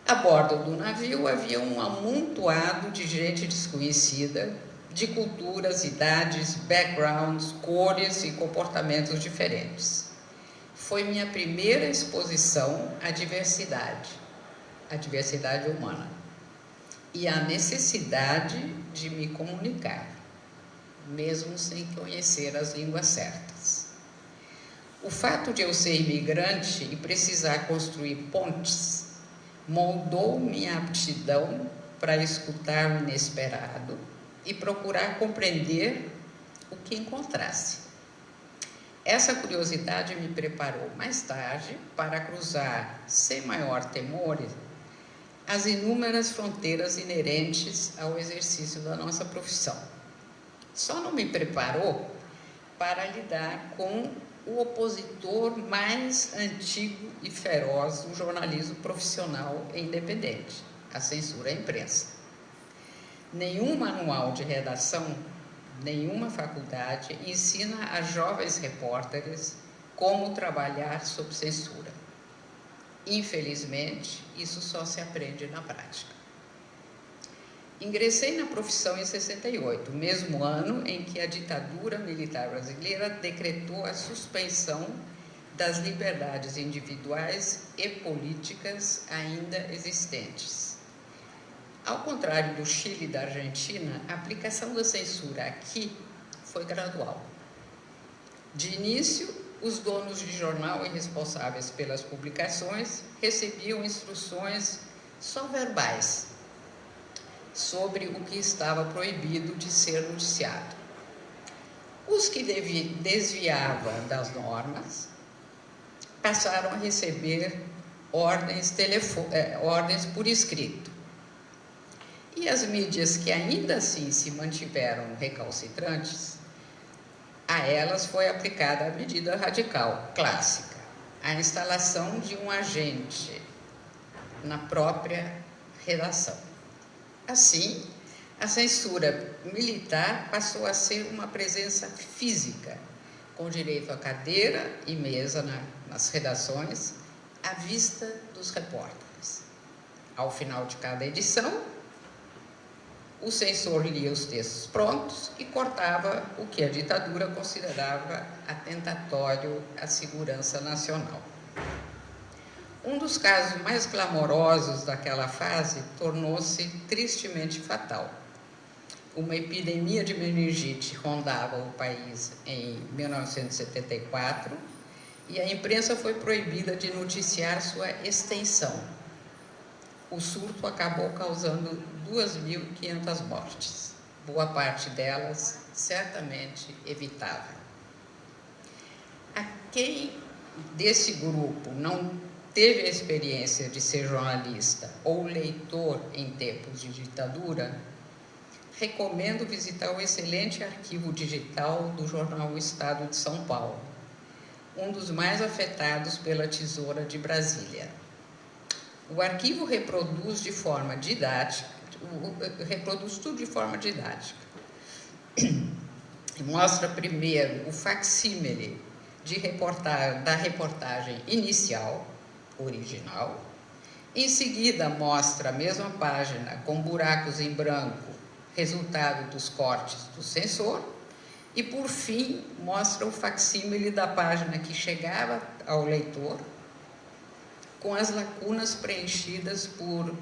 A bordo do navio havia um amontoado de gente desconhecida, de culturas, idades, backgrounds, cores e comportamentos diferentes. Foi minha primeira exposição à diversidade humana, e à necessidade de me comunicar, mesmo sem conhecer as línguas certas. O fato de eu ser imigrante e precisar construir pontes moldou minha aptidão para escutar o inesperado e procurar compreender o que encontrasse. Essa curiosidade me preparou mais tarde para cruzar, sem maior temor, as inúmeras fronteiras inerentes ao exercício da nossa profissão. Só não me preparou para lidar com o opositor mais antigo e feroz do jornalismo profissional e independente, a censura à imprensa. Nenhum manual de redação, nenhuma faculdade ensina a jovens repórteres como trabalhar sob censura. Infelizmente, isso só se aprende na prática. Ingressei na profissão em 68, mesmo ano em que a ditadura militar brasileira decretou a suspensão das liberdades individuais e políticas ainda existentes. Ao contrário do Chile e da Argentina, a aplicação da censura aqui foi gradual. De início, os donos de jornal e responsáveis pelas publicações recebiam instruções só verbais sobre o que estava proibido de ser noticiado. Os que desviavam das normas passaram a receber ordens por escrito. E as mídias que ainda assim se mantiveram recalcitrantes, a elas foi aplicada a medida radical, clássica, a instalação de um agente na própria redação. Assim, a censura militar passou a ser uma presença física, com direito a cadeira e mesa nas redações, à vista dos repórteres. Ao final de cada edição, o censor lia os textos prontos e cortava o que a ditadura considerava atentatório à segurança nacional. Um dos casos mais clamorosos daquela fase tornou-se tristemente fatal. Uma epidemia de meningite rondava o país em 1974 e a imprensa foi proibida de noticiar sua extensão. O surto acabou causando 2.500 mortes, boa parte delas certamente evitável. A quem desse grupo não teve a experiência de ser jornalista ou leitor em tempos de ditadura, recomendo visitar o excelente arquivo digital do jornal O Estado de São Paulo, um dos mais afetados pela Tesoura de Brasília. O arquivo reproduz tudo de forma didática. Mostra primeiro o facsímile da reportagem inicial, original. Em seguida, mostra a mesma página com buracos em branco, resultado dos cortes do censor. E, por fim, mostra o facsímile da página que chegava ao leitor, com as lacunas preenchidas por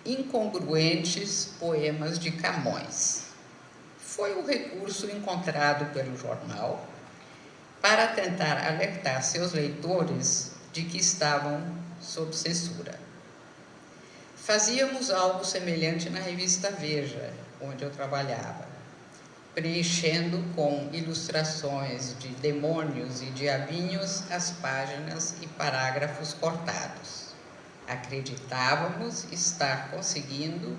incongruentes poemas de Camões. Foi o recurso encontrado pelo jornal para tentar alertar seus leitores de que estavam sob censura. Fazíamos algo semelhante na revista Veja, onde eu trabalhava, preenchendo com ilustrações de demônios e diabinhos as páginas e parágrafos cortados. Acreditávamos estar conseguindo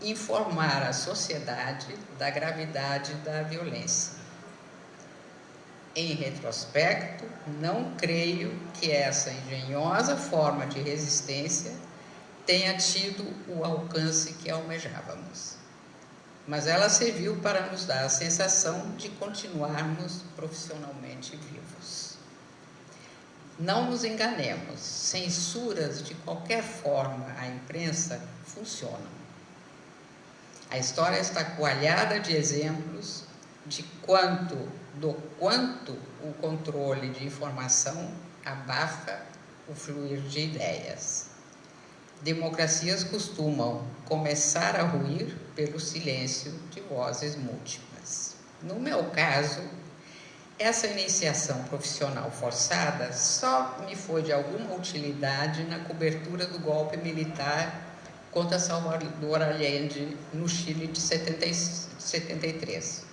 informar a sociedade da gravidade da violência. Em retrospecto, não creio que essa engenhosa forma de resistência tenha tido o alcance que almejávamos. Mas ela serviu para nos dar a sensação de continuarmos profissionalmente vivos. Não nos enganemos, censuras de qualquer forma à imprensa funcionam. A história está coalhada de exemplos do quanto o controle de informação abafa o fluir de ideias. Democracias costumam começar a ruir pelo silêncio de vozes múltiplas. No meu caso, essa iniciação profissional forçada só me foi de alguma utilidade na cobertura do golpe militar contra Salvador Allende no Chile de 73.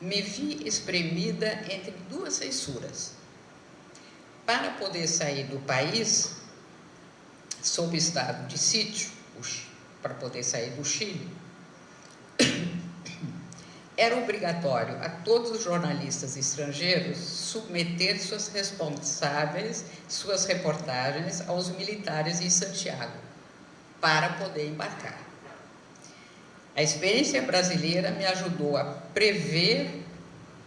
Me vi espremida entre duas censuras. Para poder sair do país, sob estado de sítio, para poder sair do Chile, era obrigatório a todos os jornalistas estrangeiros submeter suas reportagens aos militares em Santiago, para poder embarcar. A experiência brasileira me ajudou a prever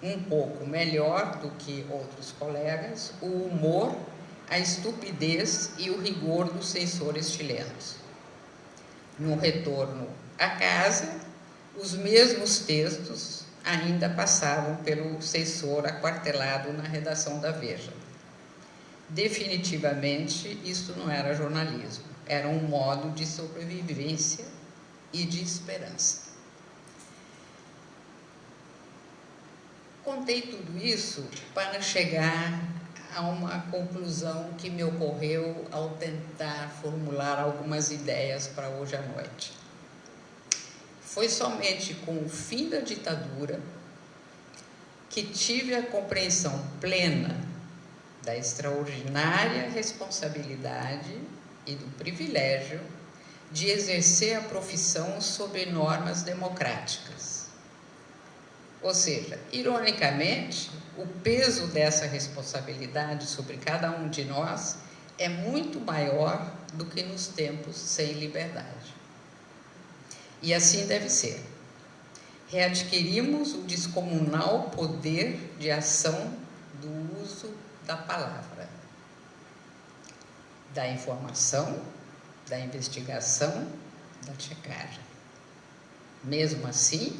um pouco melhor do que outros colegas o humor, a estupidez e o rigor dos censores chilenos. No retorno a casa, os mesmos textos ainda passavam pelo censor aquartelado na redação da Veja. Definitivamente, isso não era jornalismo, era um modo de sobrevivência e de esperança. Contei tudo isso para chegar a uma conclusão que me ocorreu ao tentar formular algumas ideias para hoje à noite. Foi somente com o fim da ditadura que tive a compreensão plena da extraordinária responsabilidade e do privilégio de exercer a profissão sob normas democráticas. Ou seja, ironicamente, o peso dessa responsabilidade sobre cada um de nós é muito maior do que nos tempos sem liberdade. E assim deve ser. Readquirimos o descomunal poder de ação do uso da palavra, da informação, da investigação, da checagem. Mesmo assim,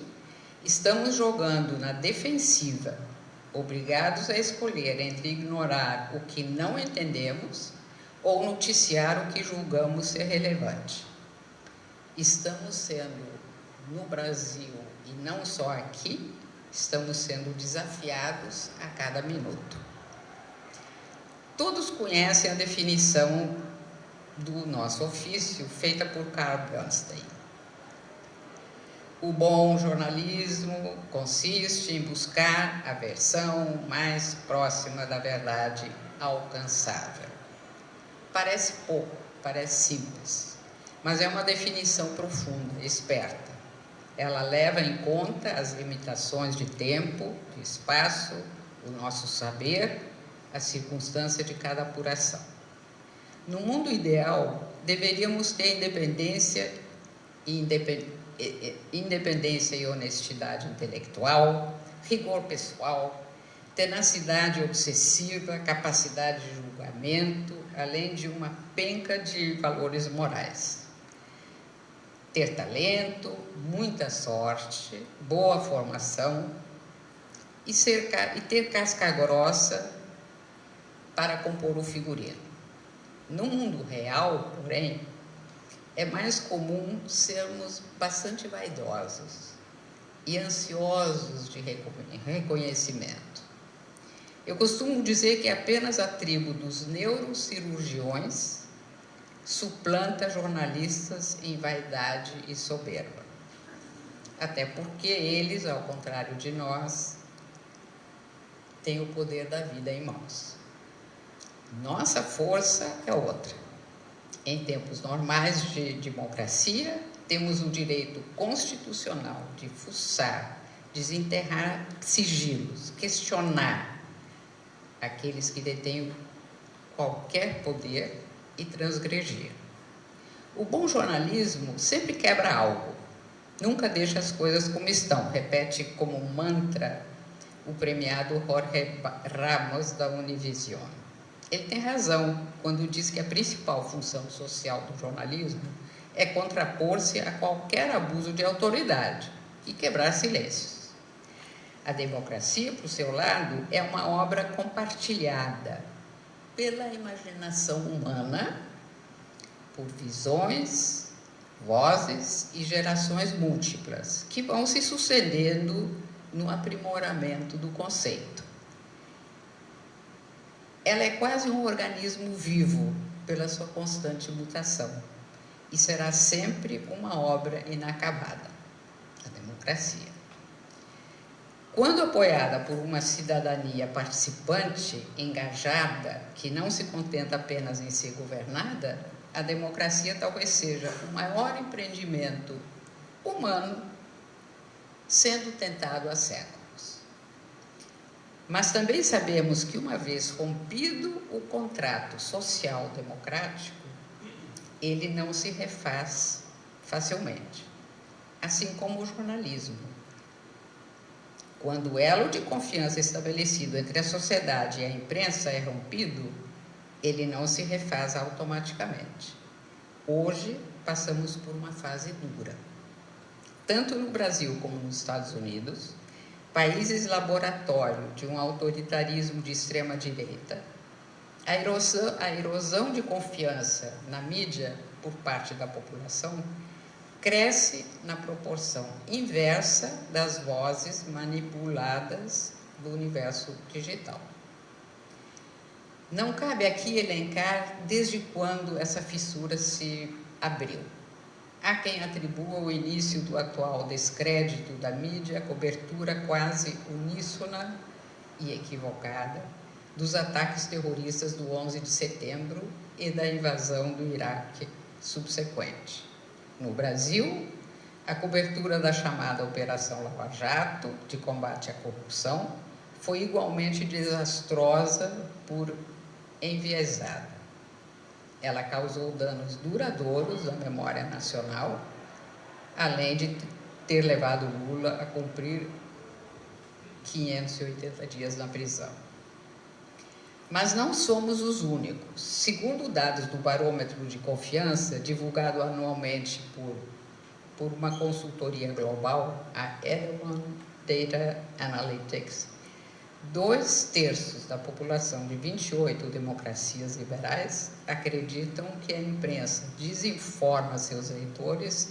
estamos jogando na defensiva, obrigados a escolher entre ignorar o que não entendemos ou noticiar o que julgamos ser relevante. Estamos sendo, no Brasil e não só aqui, estamos sendo desafiados a cada minuto. Todos conhecem a definição do nosso ofício, feita por Carl Bernstein. O bom jornalismo consiste em buscar a versão mais próxima da verdade alcançável. Parece pouco, parece simples, mas é uma definição profunda, esperta. Ela leva em conta as limitações de tempo, de espaço, o nosso saber, a circunstância de cada apuração. No mundo ideal, deveríamos ter independência e honestidade intelectual, rigor pessoal, tenacidade obsessiva, capacidade de julgamento, além de uma penca de valores morais. Ter talento, muita sorte, boa formação e ter casca grossa para compor o figurino. No mundo real, porém, é mais comum sermos bastante vaidosos e ansiosos de reconhecimento. Eu costumo dizer que apenas a tribo dos neurocirurgiões suplanta jornalistas em vaidade e soberba. Até porque eles, ao contrário de nós, têm o poder da vida em mãos. Nossa força é outra. Em tempos normais de democracia, temos o direito constitucional de fuçar, desenterrar sigilos, questionar aqueles que detêm qualquer poder e transgredir. O bom jornalismo sempre quebra algo, nunca deixa as coisas como estão, repete como um mantra o premiado Jorge Ramos da Univision. Ele tem razão quando diz que a principal função social do jornalismo é contrapor-se a qualquer abuso de autoridade e quebrar silêncios. A democracia, por seu lado, é uma obra compartilhada pela imaginação humana, por visões, vozes e gerações múltiplas, que vão se sucedendo no aprimoramento do conceito. Ela é quase um organismo vivo pela sua constante mutação e será sempre uma obra inacabada, a democracia. Quando apoiada por uma cidadania participante, engajada, que não se contenta apenas em ser governada, a democracia talvez seja o maior empreendimento humano sendo tentado há séculos. Mas também sabemos que, uma vez rompido o contrato social democrático, ele não se refaz facilmente, assim como o jornalismo. Quando o elo de confiança estabelecido entre a sociedade e a imprensa é rompido, ele não se refaz automaticamente. Hoje, passamos por uma fase dura. Tanto no Brasil como nos Estados Unidos, países laboratório de um autoritarismo de extrema-direita, a erosão de confiança na mídia por parte da população cresce na proporção inversa das vozes manipuladas do universo digital. Não cabe aqui elencar desde quando essa fissura se abriu. Há quem atribua o início do atual descrédito da mídia à cobertura quase uníssona e equivocada dos ataques terroristas do 11 de setembro e da invasão do Iraque subsequente. No Brasil, a cobertura da chamada Operação Lava Jato, de combate à corrupção, foi igualmente desastrosa por enviesada. Ela causou danos duradouros à memória nacional, além de ter levado Lula a cumprir 580 dias na prisão. Mas não somos os únicos. Segundo dados do Barômetro de Confiança, divulgado anualmente por uma consultoria global, a Edelman Data Analytics, 2/3 da população de 28 democracias liberais acreditam que a imprensa desinforma seus leitores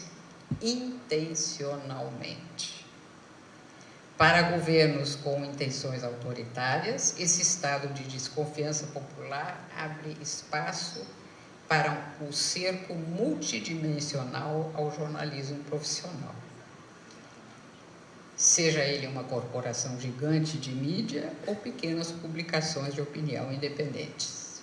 intencionalmente. Para governos com intenções autoritárias, esse estado de desconfiança popular abre espaço para o cerco multidimensional ao jornalismo profissional. Seja ele uma corporação gigante de mídia ou pequenas publicações de opinião independentes.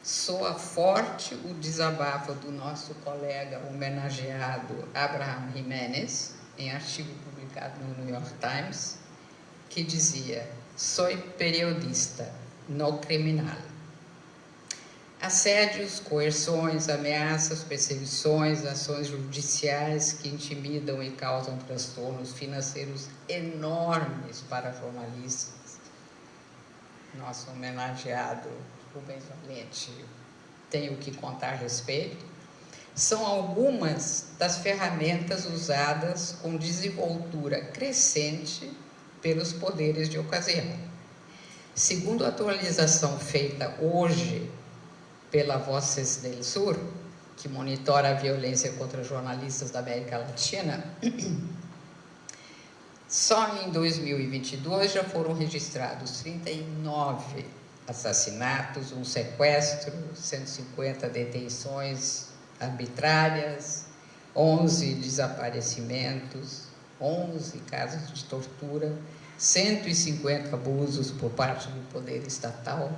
Soa forte o desabafo do nosso colega homenageado Abraham Jiménez, em artigo publicado no New York Times, que dizia: "Soy periodista, no criminal". Assédios, coerções, ameaças, perseguições, ações judiciais que intimidam e causam transtornos financeiros enormes para jornalistas. Nosso homenageado Rubens Valente tem o que contar a respeito. São algumas das ferramentas usadas com desenvoltura crescente pelos poderes de ocasião. Segundo a atualização feita hoje pela Voces del Sur, que monitora a violência contra jornalistas da América Latina, só em 2022 já foram registrados 39 assassinatos, um sequestro, 150 detenções arbitrárias, 11 desaparecimentos, 11 casos de tortura, 150 abusos por parte do poder estatal,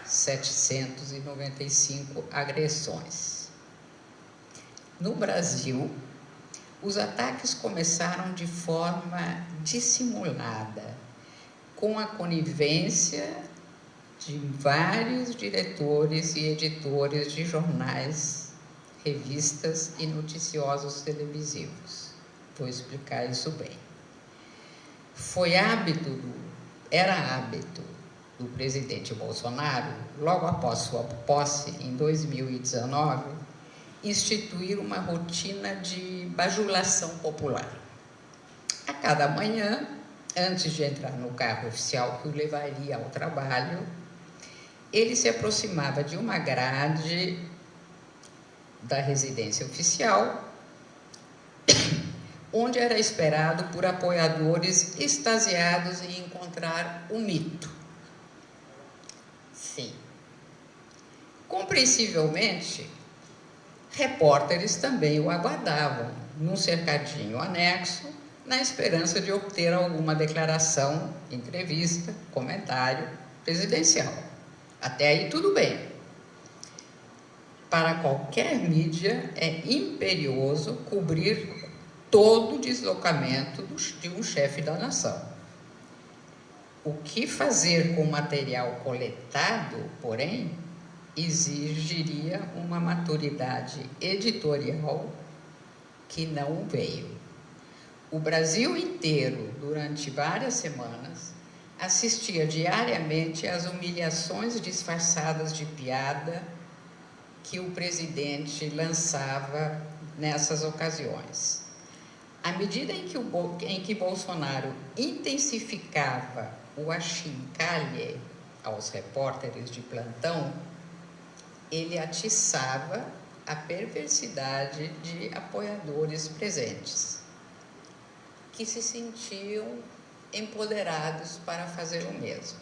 795 agressões. No Brasil, os ataques começaram de forma dissimulada, com a conivência de vários diretores e editores de jornais, revistas e noticiosos televisivos. Vou explicar isso bem. Era hábito do presidente Bolsonaro, logo após sua posse, em 2019, instituir uma rotina de bajulação popular. A cada manhã, antes de entrar no carro oficial que o levaria ao trabalho, ele se aproximava de uma grade da residência oficial, onde era esperado por apoiadores extasiados em encontrar o mito. Sim. Compreensivelmente, repórteres também o aguardavam num cercadinho anexo, na esperança de obter alguma declaração, entrevista, comentário presidencial. Até aí tudo bem. Para qualquer mídia é imperioso cobrir todo o deslocamento de um chefe da nação. O que fazer com o material coletado, porém, exigiria uma maturidade editorial que não veio. O Brasil inteiro, durante várias semanas, assistia diariamente às humilhações disfarçadas de piada que o presidente lançava nessas ocasiões. À medida em que Bolsonaro intensificava o achincalhe aos repórteres de plantão, ele atiçava a perversidade de apoiadores presentes, que se sentiam empoderados para fazer o mesmo.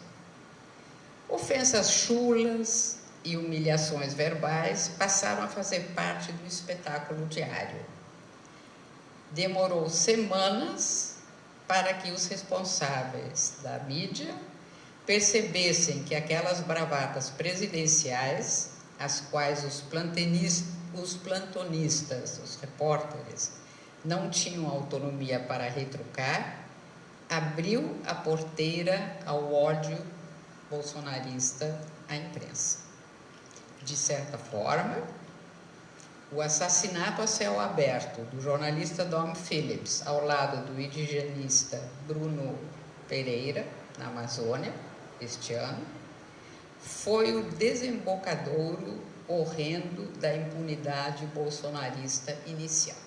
Ofensas chulas e humilhações verbais passaram a fazer parte do espetáculo diário. Demorou semanas para que os responsáveis da mídia percebessem que aquelas bravatas presidenciais, as quais os plantonistas, os repórteres, não tinham autonomia para retrucar, abriu a porteira ao ódio bolsonarista à imprensa. De certa forma, o assassinato a céu aberto do jornalista Dom Phillips ao lado do indigenista Bruno Pereira, na Amazônia, este ano, foi o desembocadouro horrendo da impunidade bolsonarista inicial.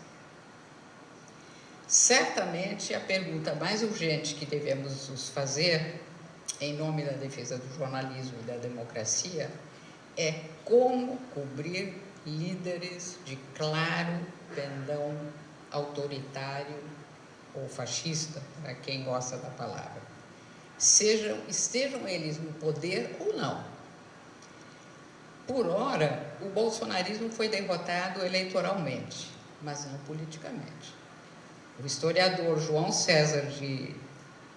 Certamente a pergunta mais urgente que devemos nos fazer, em nome da defesa do jornalismo e da democracia, é como cobrir líderes de claro pendão autoritário ou fascista, para quem gosta da palavra, estejam eles no poder ou não. Por ora, o bolsonarismo foi derrotado eleitoralmente, mas não politicamente. O historiador João César de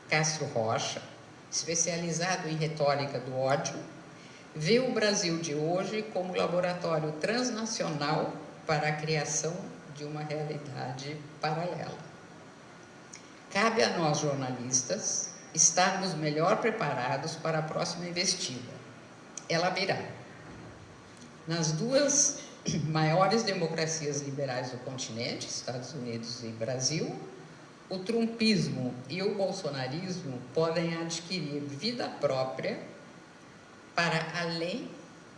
Castro Rocha, especializado em retórica do ódio, vê o Brasil de hoje como laboratório transnacional para a criação de uma realidade paralela. Cabe a nós, jornalistas, estarmos melhor preparados para a próxima investida. Ela virá. Nas duas maiores democracias liberais do continente, Estados Unidos e Brasil, o trumpismo e o bolsonarismo podem adquirir vida própria para além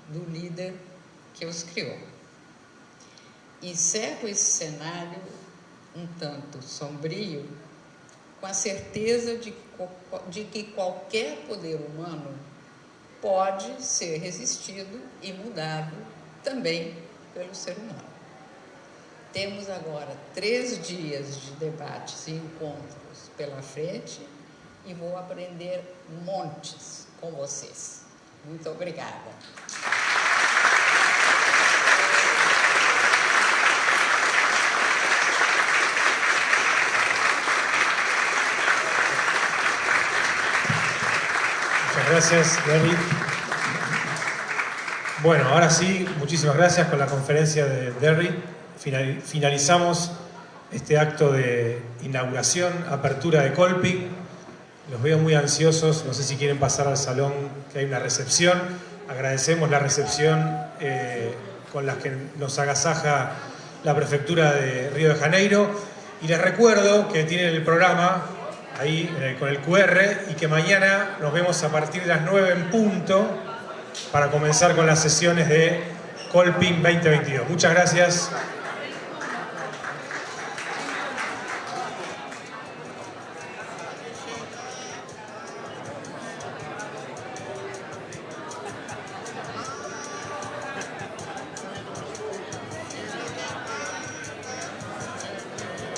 do líder que os criou. Encerro esse cenário um tanto sombrio com a certeza de que qualquer poder humano pode ser resistido e mudado também pelo ser humano. Temos agora 3 dias de debates e encontros pela frente e vou aprender montes com vocês. Muito obrigada. Muchas gracias, Derry. Bueno, ahora sí, muchísimas gracias con la conferencia de Derry. Finalizamos este acto de inauguración, apertura de Colping. Los veo muy ansiosos, no sé si quieren pasar al salón, que hay una recepción. Agradecemos la recepción con la que nos agasaja la Prefectura de Río de Janeiro. Y les recuerdo que tienen el programa ahí con el QR y que mañana nos vemos a partir de las 9 en punto para comenzar con las sesiones de Colping 2022. Muchas gracias.